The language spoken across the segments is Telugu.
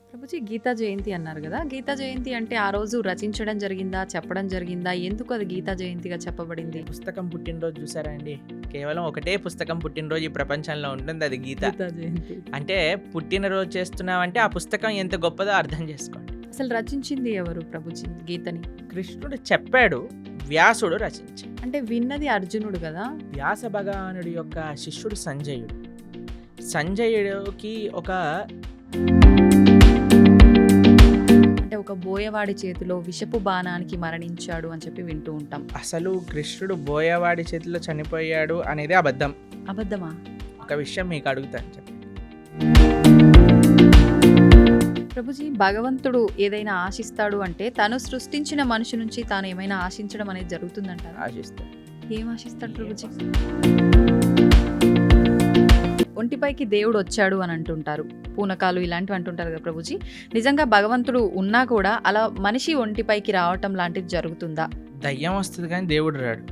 ప్రభుజీ గీతా జయంతి అన్నారు కదా, గీతా జయంతి అంటే ఆ రోజు రచించడం జరిగిందా, చెప్పడం జరిగిందా, ఎందుకు అది గీతా జయంతిగా చెప్పబడింది? పుస్తకం పుట్టినరోజు చూసారా అండి? కేవలం ఒకటే పుస్తకం పుట్టినరోజు ఈ ప్రపంచంలో ఉంటుంది, అది గీత. గీతా జయంతి అంటే పుట్టినరోజు చేస్తున్నామంటే ఆ పుస్తకం ఎంత గొప్పదో అర్థం చేసుకోండి. అసలు రచించింది ఎవరు ప్రభుజీ గీతని? కృష్ణుడు చెప్పాడు, వ్యాసుడు రచించాడు. అంటే విన్నది అర్జునుడు కదా. వ్యాస భగవానుడి యొక్క శిష్యుడు సంజయుడు. సంజయుడికి అంటే ఒక బోయవాడి చేతిలో విషపు బాణానికి మరణించాడు అని చెప్పి వింటూ ఉంటాం. అసలు కృష్ణుడు బోయవాడి చేతిలో చనిపోయాడు అనేది అబద్ధం. అబద్ధమా? ఒక విషయం మీకు అడుగుతాను చెప్పండి. ప్రభుజీ, భగవంతుడు ఏదైనా ఆశిస్తాడు అంటే తను సృష్టించిన మనిషి నుంచి తాను ఏమైనా ఆశించడం అనేది జరుగుతుందంటారా? ఆశిస్తాను. ఏం ఆశిస్తాడు ప్రభుజీ? ఒంటిపైకి దేవుడు వచ్చాడు అని అంటుంటారు, పూనకాలు ఇలాంటివి అంటుంటారు కదా ప్రభుజీ. నిజంగా భగవంతుడు ఉన్నా కూడా అలా మనిషి ఒంటిపైకి రావటం లాంటిది జరుగుతుందా? దయ్యం వస్తుంది కానీ దేవుడు రాడు.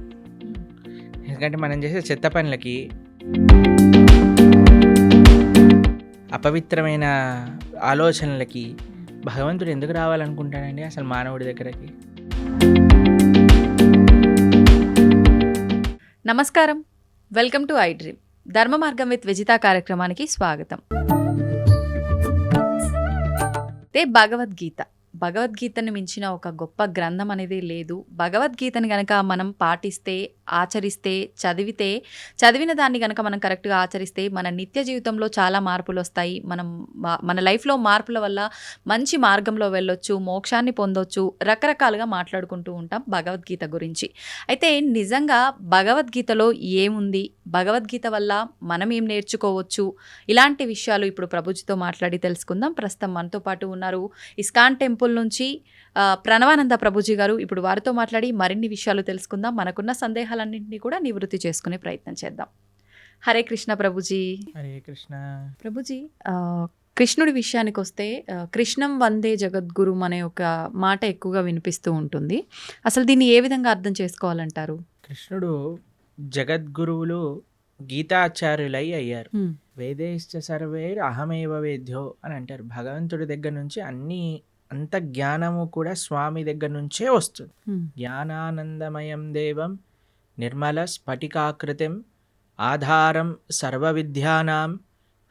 ఎందుకంటే మనం చేసే చెత్త పనులకి, అపవిత్రమైన ఆలోచనలకి భగవంతుడు ఎందుకు రావాలనుకుంటాడండి అసలు మానవుడి దగ్గరకి? నమస్కారం, వెల్కమ్ టు ఐ డ్రీమ్. ధర్మ మార్గం విత్ విజిత కార్యక్రమానికి స్వాగతం. భగవద్గీతను మించిన ఒక గొప్ప గ్రంథం అనేది లేదు. భగవద్గీతని గనక మనం పాటిస్తే, ఆచరిస్తే, చదివిన దాన్ని గనక మనం కరెక్ట్గా ఆచరిస్తే మన నిత్య జీవితంలో చాలా మార్పులు వస్తాయి. మన లైఫ్లో మార్పుల వల్ల మంచి మార్గంలో వెళ్ళొచ్చు, మోక్షాన్ని పొందొచ్చు. రకరకాలుగా మాట్లాడుకుంటూ ఉంటాం భగవద్గీత గురించి. అయితే నిజంగా భగవద్గీతలో ఏముంది, భగవద్గీత వల్ల మనం ఏం నేర్చుకోవచ్చు, ఇలాంటి విషయాలు ఇప్పుడు ప్రభుజీతో మాట్లాడి తెలుసుకుందాం. ప్రస్తుతం మనతో పాటు ఉన్నారు ఇస్కాన్ టెంపుల్ నుంచి ప్రణవానంద ప్రభుజీ గారు. ఇప్పుడు వారితో మాట్లాడి మరిన్ని విషయాలు తెలుసుకుందాం. మనకున్న సందేహాలన్నింటినీ కూడా నివృత్తి చేసుకునే ప్రయత్నం చేద్దాం. హరే కృష్ణ ప్రభుజీ. హరే కృష్ణ ప్రభుజీ, కృష్ణుడి విషయానికి వస్తే కృష్ణం వందే జగద్గురుం అనే ఒక మాట ఎక్కువగా వినిపిస్తూ ఉంటుంది. అసలు దీన్ని ఏ విధంగా అర్థం చేసుకోవాలంటారు? కృష్ణుడు జగద్గురువులు గీతాచార్యులై అయ్యారు. వేదేశ్చ సర్వేర్ అహమేవ వేద్యో అని అంటారు. భగవంతుడి దగ్గర నుంచి అంత జ్ఞానము కూడా స్వామి దగ్గర నుంచే వస్తుంది. జ్ఞానానందమయం దేవం నిర్మల స్ఫటికాకృతిం ఆధారం సర్వ విద్యానాం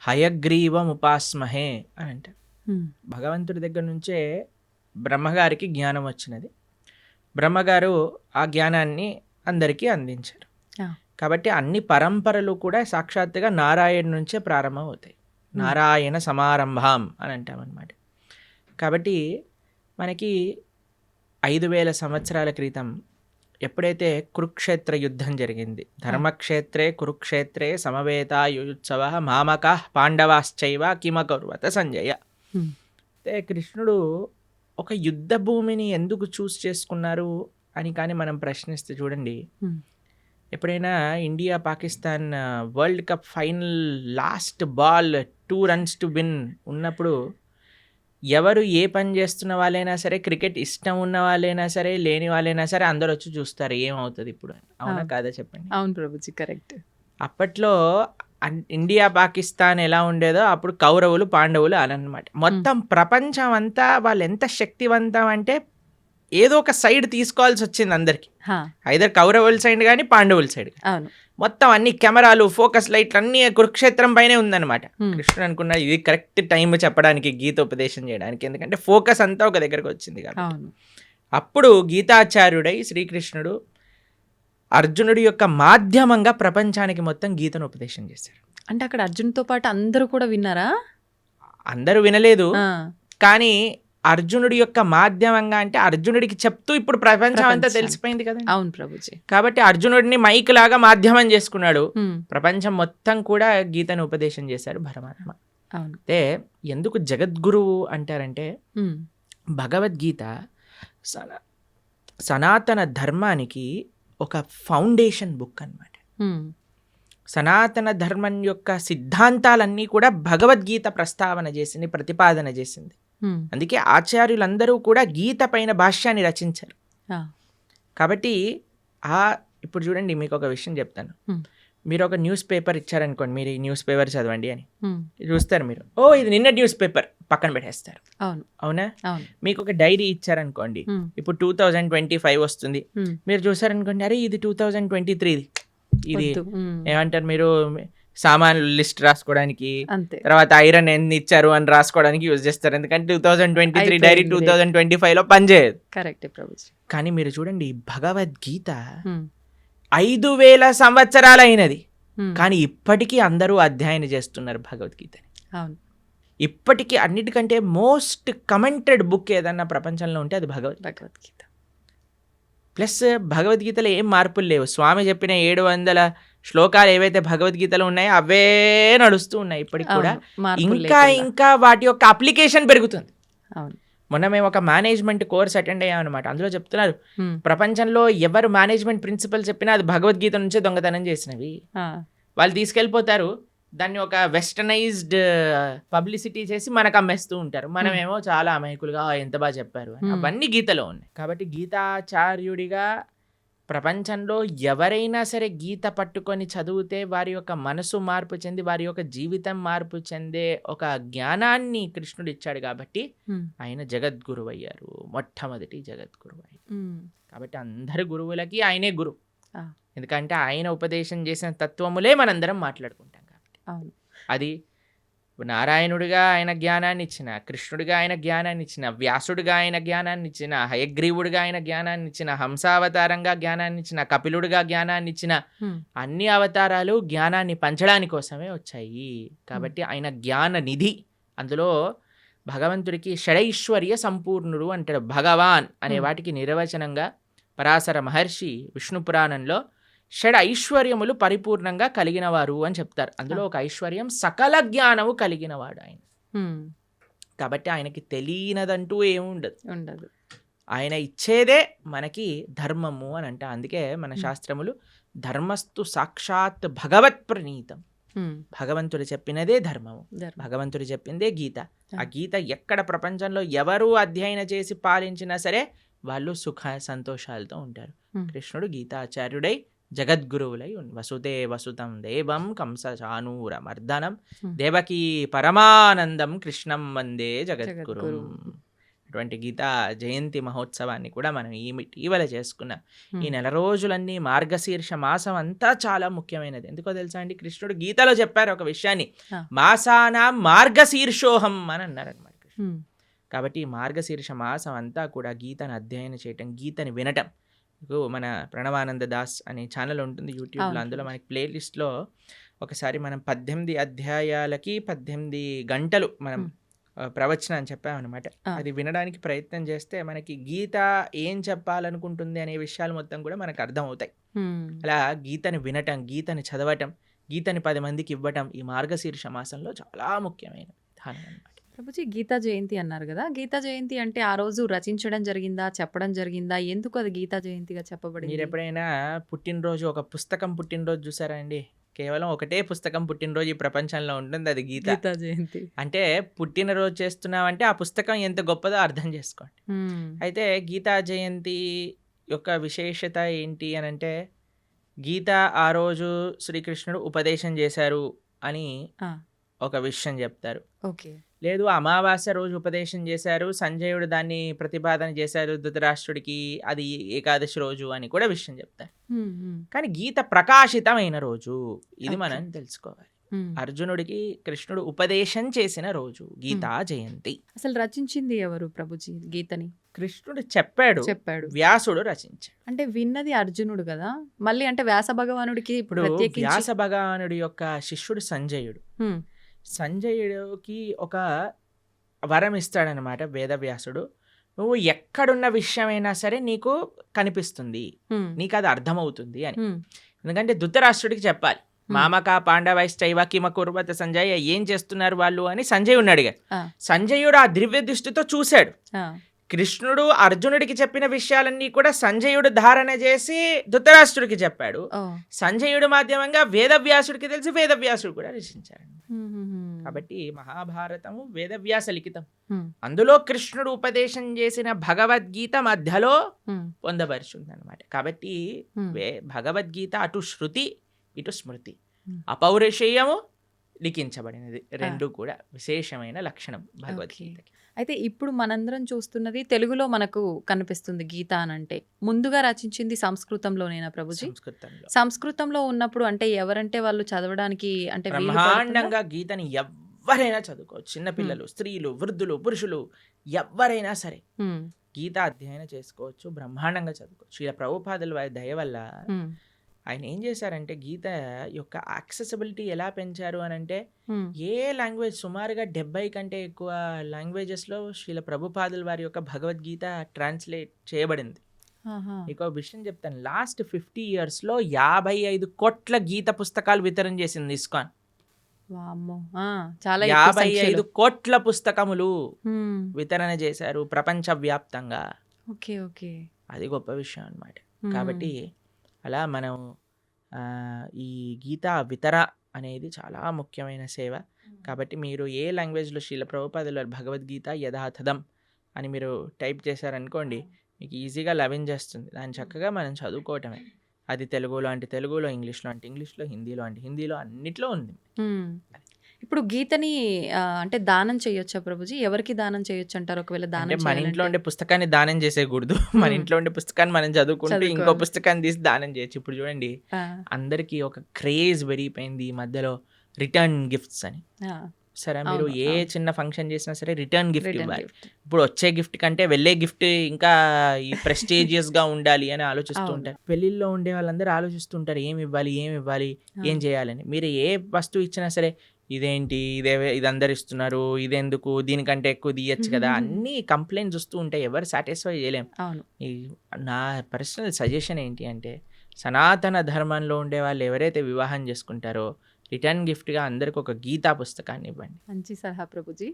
హయగ్రీవం ఉపాస్మహే అని అంటారు. భగవంతుడి దగ్గర నుంచే బ్రహ్మగారికి జ్ఞానం వచ్చినది. బ్రహ్మగారు ఆ జ్ఞానాన్ని అందరికీ అందించారు. కాబట్టి అన్ని పరంపరలు కూడా సాక్షాత్తుగా నారాయణ నుంచే ప్రారంభం అవుతాయి. నారాయణ సమారంభం అని అంటామన్నమాట. కాబట్టి మనకి 5000 సంవత్సరాల క్రితం ఎప్పుడైతే కురుక్షేత్ర యుద్ధం జరిగింది, ధర్మక్షేత్రే కురుక్షేత్రే సమవేతాయుత్సవ మామక పాండవాశ్చైవ కిమకర్వత సంజయ. అయితే కృష్ణుడు ఒక యుద్ధ భూమిని ఎందుకు చూస్ చేసుకున్నారు అని కానీ మనం ప్రశ్నిస్తే చూడండి, ఎప్పుడైనా India Pakistan world cup final last ball 2 runs to win ఉన్నప్పుడు ఎవరు ఏ పని చేస్తున్న వాళ్ళైనా సరే, క్రికెట్ ఇష్టం ఉన్న వాళ్ళైనా సరే, లేని వాళ్ళైనా సరే అందరు వచ్చి చూస్తారు ఏమవుతుంది ఇప్పుడు. అవునా కాదా చెప్పండి? అవును ప్రభుజీ, కరెక్ట్. అప్పట్లో ఇండియా పాకిస్తాన్ ఎలా ఉండేదో అప్పుడు కౌరవులు పాండవులు అనమాట. మొత్తం ప్రపంచం అంతా వాళ్ళు ఎంత శక్తివంతం అంటే ఏదో ఒక సైడ్ తీసుకోవాల్సి వచ్చింది అందరికి. ఐదర్ కౌరవుల సైడ్ కానీ పాండవుల సైడ్. మొత్తం అన్ని కెమెరాలు, ఫోకస్ లైట్లు అన్ని కురుక్షేత్రం పైనే ఉందన్నమాట. కృష్ణుడు అనుకున్నాడు ఇది కరెక్ట్ టైం చెప్పడానికి, గీతోపదేశం చేయడానికి. ఎందుకంటే ఫోకస్ అంతా ఒక దగ్గరకు వచ్చింది కాబట్టి. అప్పుడు గీతాచార్యుడై శ్రీకృష్ణుడు అర్జునుడి యొక్క మాధ్యమంగా ప్రపంచానికి మొత్తం గీతను ఉపదేశం చేశారు. అంటే అక్కడ అర్జునుడితో పాటు అందరూ కూడా విన్నారా? అందరూ వినలేదు, కానీ అర్జునుడి యొక్క మాధ్యమంగా అంటే అర్జునుడికి చెప్తూ ఇప్పుడు ప్రపంచం అంతా తెలిసిపోయింది కదా. అవును ప్రభుజీ. కాబట్టి అర్జునుడిని మైక్ లాగా మాధ్యమం చేసుకున్నాడు. ప్రపంచం మొత్తం కూడా గీతను ఉపదేశం చేశారు పరమాత్మ. అయితే ఎందుకు జగద్గురువు అంటారంటే భగవద్గీత సనాతన ధర్మానికి ఒక ఫౌండేషన్ బుక్ అన్నమాట. సనాతన ధర్మం యొక్క సిద్ధాంతాలన్నీ కూడా భగవద్గీత ప్రస్తావన చేసింది, ప్రతిపాదన చేసింది. అందుకే ఆచార్యులందరూ కూడా గీత పైన భాష్యాన్ని రచించారు. కాబట్టి ఇప్పుడు చూడండి మీకు ఒక విషయం చెప్తాను. హ్మ్. మీరు ఒక న్యూస్ పేపర్ ఇచ్చారనుకోండి, మీరు ఈ న్యూస్ పేపర్ చదవండి అని హ్మ్. చూస్తారు మీరు. ఓ ఇది నిన్న న్యూస్ పేపర్ పక్కన పెట్టేస్తారు. అవును. అవునా? అవును. మీకు ఒక డైరీ ఇచ్చారనుకోండి, హ్మ్. ఇప్పుడు 2025 వస్తుంది, హ్మ్. మీరు చూసారనుకోండి, అరే ఇది 2023 ఇది వద్దు. హ్మ్. ఏమంటారు మీరు, సామాన్లు లిస్ట్ రాసుకోవడానికి, అంతే. తర్వాత ఐరన్ ఎన్ని ఇచ్చారు అని రాసుకోవడానికి యూజ్ చేస్తారు. ఎందుకంటే 2023 డైరీ అయిపోయింది. 2025లో పనిచేయదు. కరెక్టే ప్రభుజీ. కానీ మీరు చూడండి భగవద్గీత హ్మ్. 5000 సంవత్సరాలు అయినది, హ్మ్. కానీ ఇప్పటికీ అందరూ అధ్యయనం చేస్తున్నారు భగవద్గీతని. అవును. ఇప్పటికీ అన్నిటికంటే మోస్ట్ కమెంటెడ్ బుక్ ఏదన్నా ప్రపంచంలో ఉంటే అది భగవద్గీత. ప్లస్ భగవద్గీతలో ఏం మార్పులు లేవు. స్వామి చెప్పిన 700 శ్లోకాలు ఏవైతే భగవద్గీతలో ఉన్నాయో అవే నడుస్తూ ఉన్నాయి ఇప్పటికి కూడా. అవును. మార్పులు ఇంకా లేకుండా. ఇంకా వాటి యొక్క అప్లికేషన్ పెరుగుతుంది. అవును. మొన్న మేము ఒక మేనేజ్మెంట్ కోర్స్ అటెండ్ అయ్యామన్నమాట. అందులో చెప్తున్నారు, హ్మ్. ప్రపంచంలో ఎవరు మేనేజ్మెంట్ ప్రిన్సిపల్ చెప్పినా అది భగవద్గీత నుంచే దొంగతనం చేసినవి. ఆ. వాళ్ళు తీసుకెళ్ళిపోతారు, దాన్ని ఒక వెస్టర్నైజ్డ్ పబ్లిసిటీ చేసి మనకు అమ్మేస్తూ ఉంటారు. మనమేమో చాలా అమాయకులుగా ఎంత బాగా చెప్పారు అని. అవన్నీ గీతలో ఉన్నాయి. కాబట్టి గీతాచార్యుడిగా ప్రపంచంలో ఎవరైనా సరే గీత పట్టుకొని చదివితే వారి యొక్క మనసు మార్పు చెంది, వారి యొక్క జీవితం మార్పు చెందే ఒక జ్ఞానాన్ని కృష్ణుడు ఇచ్చాడు. కాబట్టి హ్మ్. ఆయన జగద్గురువు అయ్యారు, మొట్టమొదటి జగద్గురువు అయ్యారు. హ్మ్. కాబట్టి అందరి గురువులకి ఆయనే గురువు. ఆ. ఎందుకంటే ఆయన ఉపదేశం చేసిన తత్వములే మనందరం మాట్లాడుకుంటాం కాబట్టి. అవును. అది నారాయణుడిగా ఆయన జ్ఞానాన్ని ఇచ్చిన, కృష్ణుడిగా ఆయన జ్ఞానాన్ని ఇచ్చిన, వ్యాసుడిగా ఆయన జ్ఞానాన్ని ఇచ్చిన, హయగ్రీవుడిగా ఆయన జ్ఞానాన్ని ఇచ్చిన, హంసావతారంగా జ్ఞానాన్ని ఇచ్చిన, కపిలుడిగా జ్ఞానాన్ని ఇచ్చిన, హ్మ్. అన్ని అవతారాలు జ్ఞానాన్ని పంచడానికి కోసమే వచ్చాయి. కాబట్టి ఆయన జ్ఞాన నిధి. అందులో భగవంతుడికి షడైశ్వర్య సంపూర్ణుడు అంటాడు. భగవాన్ అనే వాటికి నిర్వచనంగా పరాశర మహర్షి విష్ణు పురాణంలో షడ్ ఐశ్వర్యములు పరిపూర్ణంగా కలిగినవారు అని చెప్తారు. అందులో ఒక ఐశ్వర్యం సకల జ్ఞానము కలిగినవాడు ఆయన. హ్మ్. కాబట్టి ఆయనకి తెలియనదంటూ ఏముండదు. ఉండదు. ఆయన ఇచ్చేదే మనకి ధర్మము అని అంట. అందుకే మన శాస్త్రములు ధర్మస్తు సాక్షాత్ భగవత్ ప్రణీతం. హ్మ్. భగవంతుడు చెప్పినదే ధర్మము, భగవంతుడు చెప్పిందే గీత. ఆ గీత ఎక్కడ ప్రపంచంలో ఎవరు అధ్యయనం చేసి పాలించినా సరే వాళ్ళు సుఖ సంతోషాలతో ఉంటారు. కృష్ణుడు గీతాచార్యుడై జగద్గురువులై వసుదే వసుతం దేవం కంస చానూర మర్దనం దేవకీ పరమానందం కృష్ణం వందే జగద్గురు. అటువంటి గీతా జయంతి మహోత్సవాన్ని కూడా మనం ఇటీవల చేసుకున్నాం. ఈ నెల రోజులన్నీ మార్గశీర్ష మాసం అంతా చాలా ముఖ్యమైనది. ఎందుకో తెలుసా అండి, కృష్ణుడు గీతలో చెప్పారు ఒక విషయాన్ని, మాసానా మార్గశీర్షోహం అని అన్నారనమాట. కాబట్టి ఈ మార్గశీర్ష మాసం అంతా కూడా గీతను అధ్యయనం చేయటం, గీతని వినటం. మన ప్రణవానంద దాస్ అనే ఛానల్ ఉంటుంది యూట్యూబ్లో. అందులో మనకి ప్లేలిస్ట్లో ఒకసారి మనం 18 అధ్యాయాలకి 18 గంటలు మనం ప్రవచనం అని చెప్పామన్నమాట. అది వినడానికి ప్రయత్నం చేస్తే మనకి గీత ఏం చెప్పాలనుకుంటుంది అనే విషయాలు మొత్తం కూడా మనకు అర్థమవుతాయి. అలా గీతని వినటం, గీతని చదవటం, గీతని 10 మందికి ఇవ్వటం ఈ మార్గశీర్ష మాసంలో చాలా ముఖ్యమైన విధానం అన్నమాట. ప్రభుజీ గీతా జయంతి అన్నారు కదా, గీతా జయంతి అంటే ఆ రోజు రచించడం జరిగిందా, చెప్పడం జరిగిందా, ఎందుకు అది గీతా జయంతిగా చెప్పబడింది? మీరు ఎప్పుడైనా పుట్టినరోజు ఒక పుస్తకం పుట్టినరోజు చూసారా అండి? కేవలం ఒకటే పుస్తకం పుట్టినరోజు ఈ ప్రపంచంలో ఉంటుంది, అది గీతా జయంతి. అంటే పుట్టినరోజు చేస్తున్నామంటే ఆ పుస్తకం ఎంత గొప్పదో అర్థం చేసుకోండి. అయితే గీతా జయంతి యొక్క విశేషత ఏంటి అని అంటే, గీత ఆ రోజు శ్రీకృష్ణుడు ఉపదేశం చేశారు అని ఒక విషయం చెప్తారు. ఓకే. లేదు అమావాస్య రోజు ఉపదేశం చేశారు, సంజయుడు దాన్ని ప్రతిపాదన చేశారు ధృతరాష్ట్రుడికి, అది ఏకాదశి రోజు అని కూడా విషయం చెప్తారు. కానీ గీత ప్రకాశితమైన రోజు ఇది మనం తెలుసుకోవాలి. అర్జునుడికి కృష్ణుడు ఉపదేశం చేసిన రోజు గీతా జయంతి. అసలు రచించింది ఎవరు ప్రభుజీ గీతని? కృష్ణుడు చెప్పాడు, వ్యాసుడు రచించాడు. అంటే విన్నది అర్జునుడు కదా, మళ్ళీ అంటే వ్యాస భగవానుడికి ఇప్పుడు వ్యాస భగవానుడి యొక్క శిష్యుడు సంజయుడు. సంజయుడికి ఒక వరం ఇస్తాడనమాట వేదవ్యాసుడు. నువ్వు ఎక్కడున్న విషయమైనా సరే నీకు కనిపిస్తుంది, నీకు అది అర్థమవుతుంది అని. ఎందుకంటే ధృతరాష్ట్రుడికి చెప్పాలి, మామక పాండవైశ్చైవ కిమ కుర్వత సంజయ్, ఏం చేస్తున్నారు వాళ్ళు అని సంజయుడిని అడిగాడు. సంజయుడు ఆ దివ్య దృష్టితో చూశాడు. కృష్ణుడు అర్జునుడికి చెప్పిన విషయాలన్నీ కూడా సంజయుడు ధారణ చేసి ధృతరాష్ట్రుడికి చెప్పాడు. సంజయుడు మాధ్యమంగా వేదవ్యాసుడికి తెలిసి వేదవ్యాసుడు కూడా రచించాడు. కాబట్టి మహాభారతము వేదవ్యాస లిఖితం. హ్మ్. అందులో కృష్ణుడు ఉపదేశం చేసిన భగవద్గీత మధ్యలో హ్మ్. పొందపరుచుంది అనమాట. కాబట్టి హ్మ్. భగవద్గీత అటు శృతి ఇటు స్మృతి Hmm. అపౌరుషేయము లిఖించబడినది. రెండు కూడా విశేషమైన లక్షణం భగవద్గీతకి. అయితే ఇప్పుడు మనందరం చూస్తున్నది తెలుగులో మనకు కనిపిస్తుంది గీత అనంటే. ముందుగా రచించింది సంస్కృతంలోనేనా ప్రభుజీ? సంస్కృతంలో సంస్కృతంలో ఉన్నప్పుడు అంటే ఎవరంటే వాళ్ళు చదవడానికి అంటే వీలు పడుతుందా? బ్రహ్మాండంగా గీతని ఎవ్వరైనా చదువుకోవచ్చు. చిన్నపిల్లలు, స్త్రీలు, వృద్ధులు, పురుషులు ఎవ్వరైనా సరే హ్మ్. గీత అధ్యయనం చేసుకోవచ్చు, బ్రహ్మాండంగా చదువుకోవచ్చు. ఇలా ప్రభుపాదుల వారి దయ వల్ల హ్మ్. ఆయన ఏం చేశారంటే గీత యొక్క యాక్సెసిబిలిటీ ఎలా పెంచారు అని అంటే, హ్మ్. ఏ లాంగ్వేజ్ సుమారుగా 70 కంటే ఎక్కువ లాంగ్వేజెస్లో శ్రీల ప్రభుపాదుల వారి యొక్క భగవద్గీత ట్రాన్స్లేట్ చేయబడింది. ఆహా. మీకు ఒక విషయం చెప్తాను. లాస్ట్ 50 yearsలో 55 కోట్ల గీత పుస్తకాలు వితరణ చేసింది ఇస్కాన్. వామ్మో! ఆ, చాలా ఎక్కువ 55 సంఖ్యలో. కోట్ల పుస్తకములు హ్మ్. వితరణ చేశారు ప్రపంచవ్యాప్తంగా. Okay, okay. అది గొప్ప విషయం అన్నమాట. హ్మ్. కాబట్టి అలా మనం ఈ గీతా వితర అనేది చాలా ముఖ్యమైన సేవ. కాబట్టి మీరు ఏ లాంగ్వేజ్లో శ్రీల ప్రభుపాదుల వారి భగవద్గీత యథాతథం అని మీరు టైప్ చేశారనుకోండి, మీకు ఈజీగా లభించేస్తుంది. దాన్ని చక్కగా మనం చదువుకోవటమే. అది తెలుగులో అంటే తెలుగులో, ఇంగ్లీష్లో అంటే ఇంగ్లీష్లో, హిందీలో అంటే హిందీలో, అన్నిట్లో ఉంది. హ్మ్. ఇప్పుడు గీతని అంటే దానం చేయొచ్చా ప్రభుజీ? ఎవరికి దానం చేయొచ్చు అంటారు ఒకవేళ అంటే దానం మన ఇంట్లో చేయాలంటే? ఉండే పుస్తకాన్ని దానం చేసేయకూడదు. మన ఇంట్లో ఉండే పుస్తకాన్ని మనం చదువుకుంటూ ఇంకో చదువుకోవాలి. పుస్తకాన్ని తీసి దానం చేయొచ్చు. ఇప్పుడు చూడండి, ఆ, అందరికీ ఒక క్రేజ్ పెరిగిపోయింది ఈ మధ్యలో, రిటర్న్ గిఫ్ట్స్ అని. ఆ, సరే, మీరు అవును, ఏ అవును. చిన్న ఫంక్షన్ చేసినా సరే రిటర్న్ గిఫ్ట్ రిటర్న్ ఇవ్వాలి. గిఫ్ట్. ఇప్పుడు వచ్చే గిఫ్ట్ కంటే వెళ్ళే గిఫ్ట్ ఇంకా ఈ ప్రెస్టీజియస్ గా ఉండాలి అని ఆలోచిస్తూ అవును. ఉంటారు. పెళ్లిల్లో ఉండే వాళ్ళందరూ ఆలోచిస్తుంటారు ఏమి ఇవ్వాలి, ఏం చేయాలని. మీరు ఏ వస్తువు ఇచ్చినా సరే, ఇదేంటి, ఇది అందరు ఇస్తున్నారు, ఇదెందుకు, దీనికంటే ఎక్కువ తీయచ్చు కదా, అన్ని కంప్లైంట్స్ వస్తూ ఉంటాయి. ఎవరు సాటిస్ఫై చేయలేం. అవును. నా పర్సనల్ సజెషన్ ఏంటి అంటే, సనాతన ధర్మంలో ఉండే వాళ్ళు ఎవరైతే వివాహం చేసుకుంటారో రిటర్న్ గిఫ్ట్గా అందరికి ఒక గీతా పుస్తకాన్ని ఇవ్వండి. మంచి సలహా ప్రభుజీ.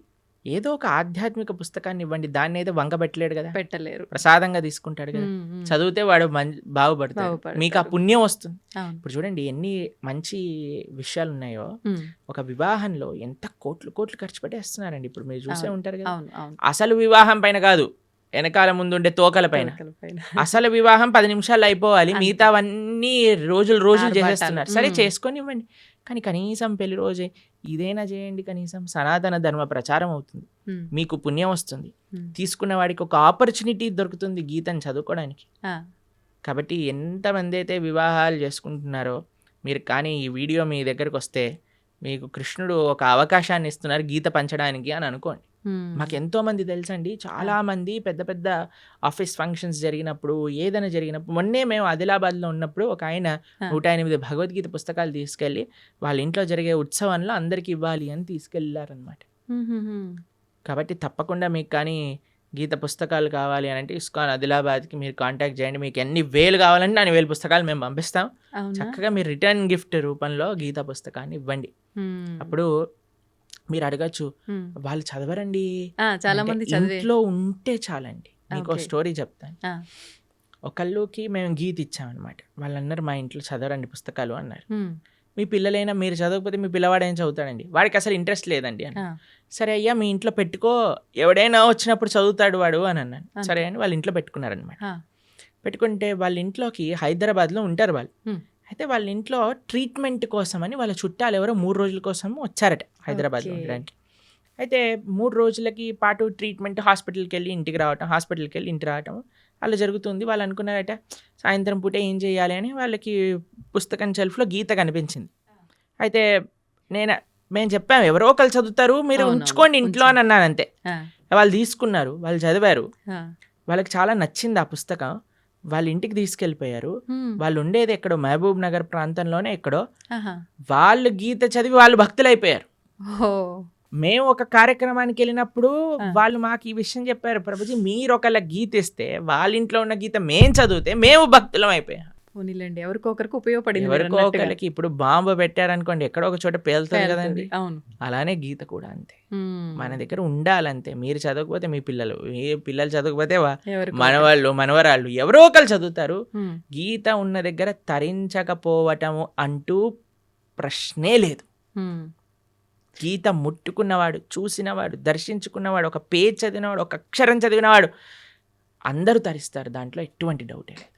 ఏదో ఒక ఆధ్యాత్మిక పుస్తకాన్ని ఇవ్వండి. దాన్ని ఏదో వంక పెట్టలేడు కదా, పెట్టలేరు. ప్రసాదంగా తీసుకుంటాడు కదా. హ్మ్, హ్మ్. చదివితే వాడు బాగుపడతాడు, మీకు ఆ పుణ్యం వస్తుంది. అవును. ఇప్పుడు చూడండి ఎన్ని మంచి విషయాలు ఉన్నాయో. హ్మ్. ఒక వివాహంలో ఎంత కోట్లు ఖర్చు పెట్టేస్తున్నారండి. ఇప్పుడు మీరు చూసే అవును, ఉంటారు కదా. అవును, అవును. అసలు వివాహం పైన కాదు, వెనకాల ముందుండే తోకల పైన. తోకల పైన. అసలు వివాహం 10 నిమిషాలు అయిపోవాలి, అంతే. మిగతావన్నీ రోజులు ఆర్భాటాలు. చేసేస్తున్నారు. సరే, మ్మ్. చేసుకొని ఇవ్వండి, కానీ కనీసం పెళ్లి రోజే ఇదైనా చేయండి. కనీసం సనాతన ధర్మ ప్రచారం అవుతుంది, హ్మ్. మీకు పుణ్యం వస్తుంది, హ్మ్. తీసుకున్న వాడికి ఒక ఆపర్చునిటీ దొరుకుతుంది గీతను చదువుకోవడానికి. ఆ, కాబట్టి కాబట్టి ఎంతమంది అయితే వివాహాలు చేసుకుంటున్నారో మీరు, కానీ ఈ వీడియో మీ దగ్గరకు వస్తే మీకు కృష్ణుడు ఒక అవకాశాన్ని ఇస్తున్నారు గీత పంచడానికి అని అనుకోండి. హ్మ్. మాకు ఎంతోమంది తెలుసండి, చాలామంది పెద్ద పెద్ద ఆఫీస్ ఫంక్షన్స్ జరిగినప్పుడు, ఏదైనా జరిగినప్పుడు, మొన్నే మేము ఆదిలాబాద్లో ఉన్నప్పుడు ఒక ఆయన ఆ. 108 భగవద్గీత పుస్తకాలు తీసుకెళ్ళి వాళ్ళ ఇంట్లో జరిగే ఉత్సవంలో అందరికి ఇవ్వాలి అని తీసుకెళ్ళారనమాట. హ్మ్, హ్మ్, హ్మ్. కాబట్టి తప్పకుండా మీకు కానీ గీత పుస్తకాలు కావాలి అని అంటే ఇస్కాన్ ఆదిలాబాద్కి మీరు కాంటాక్ట్ చేయండి. మీకు ఎన్ని వేలు కావాలంటే అన్ని వేలు పుస్తకాలు మేము పంపిస్తాం. అవునా? చక్కగా మీరు రిటర్న్ గిఫ్ట్ రూపంలో గీత పుస్తకాన్ని ఇవ్వండి. హ్మ్. అప్పుడు మీరు అడగచ్చు, హ్మ్. వాళ్ళు చదవరండి చాలా అంటే, మంది చదివే. ఇంట్లో ఉంటే చాలండి. మీకు ఓకే. స్టోరీ చెప్తాను. ఆ. ఒకళ్ళకి మేము గీత ఇచ్చామన్నమాట. వాళ్ళు అన్నారు మా ఇంట్లో చదవరండి పుస్తకాలు అన్నారు. హ్మ్. మీ పిల్లలైనా మీరు చదవకపోతే మీ పిల్లవాడు ఏం చదువుతాడండి, వాడికి అసలు ఇంట్రెస్ట్ లేదండి అని. ఆ. సరే అయ్యా మీ ఇంట్లో పెట్టుకో, ఎవడైనా వచ్చినప్పుడు చదువుతాడు వాడు అని అన్నాను. అంతే. సరే అని వాళ్ళ ఇంట్లో పెట్టుకున్నారనమాట. ఆ. పెట్టుకుంటే వాళ్ళ ఇంట్లోకి హైదరాబాద్లో ఉంటారు వాళ్ళు. హ్మ్. అయితే వాళ్ళ ఇంట్లో ట్రీట్మెంట్ కోసమని వాళ్ళ చుట్టాలు ఎవరో 3 రోజుల కోసం వచ్చారట హైదరాబాద్లో ఓకే. ఉండడానికి. అయితే 3 రోజులకి పాటు ట్రీట్మెంట్, హాస్పిటల్కి వెళ్ళి ఇంటికి రావటం, హాస్పిటల్కి వెళ్ళి ఇంటికి రావటం అలా జరుగుతుంది. వాళ్ళు అనుకున్నారట సాయంత్రం పూట ఏం చేయాలి అని. వాళ్ళకి పుస్తకం షెల్ఫ్లో గీత కనిపించింది. అయితే మేము చెప్పాము ఎవరో ఒకరు చదువుతారు, మీరు అవునవును, ఉంచుకోండి ఇంట్లో అని అన్నాను అంతే. ఆ. వాళ్ళు తీసుకున్నారు, వాళ్ళు చదివారు, ఆ. వాళ్ళకి చాలా నచ్చింది ఆ పుస్తకం. వాళ్ళ ఇంటికి తీసుకెళ్ళిపోయారు. హ్మ్. వాళ్ళు ఉండేది ఎక్కడో మహబూబ్ నగర్ ప్రాంతంలోనే ఎక్కడో. ఆహా. వాళ్ళు గీత చదివి వాళ్ళు భక్తులైపోయారు. ఓహో. మేము ఒక కార్యక్రమానికి వెళ్ళినప్పుడు ఆ. వాళ్ళు మాకు ఈ విషయం చెప్పారు, ప్రభుజీ మీరు ఒకళ్ళ గీత ఇస్తే వాళ్ళ ఇంట్లో ఉన్న గీత మేం చదివితే మేము భక్తులం అయిపోయాం. పోనీలేండి, ఎవరికొకరికి ఉపయోగపడింది మీరు ఎవరికో అన్నట్టుగా. ఒకళ్ళకి ఇప్పుడు బాంబు పెట్టారనుకోండి, ఎక్కడో ఒక చోట పేలుతుంది పేలుతుంది. కదండి. అవును. అలానే గీత కూడా అంతే, హ్మ్. మన దగ్గర ఉండాలంతే. మీరు చదవకపోతే మీ పిల్లలు, ఏ పిల్లలు చదవకపోతే ఎవరికో మనవాళ్ళు మనవరాళ్ళు ఎవరో ఒకరు చదువుతారు. హ్మ్. గీత ఉన్న దగ్గర తరించకపోవటము అంటూ ప్రశ్నే లేదు. హ్మ్. గీత ముట్టుకున్నవాడు, చూసినవాడు, దర్శించుకున్నవాడు, ఒక పేజ్ చదివినవాడు, ఒక అక్షరం చదివినవాడు అందరూ తరిస్తారు. దాంట్లో ఎటువంటి డౌటే లేదు.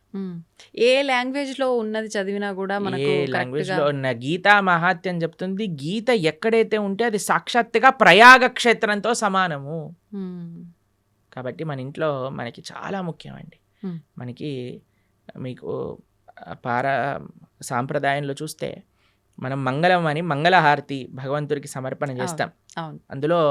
ఏ లాంగ్వేజ్ లో ఉన్నది చదివినా కూడా మనకు ఏ correct లాంగ్వేజ్ గా- లో ఉన్న గీతా మహాత్యం చెప్తుంది. గీత ఎక్కడైతే ఉంటే అది సాక్షాత్తుగా ప్రయాగ క్షేత్రంతో సమానము. మ్మ్. కాబట్టి మన ఇంట్లో మనకి చాలా ముఖ్యం అండి. Hmm. మనకి మీకు సాంప్రదాయంలో చూస్తే మనం మంగళం అని మంగళహారతి భగవంతుడికి సమర్పణ చేస్తాం. అవును. అందులో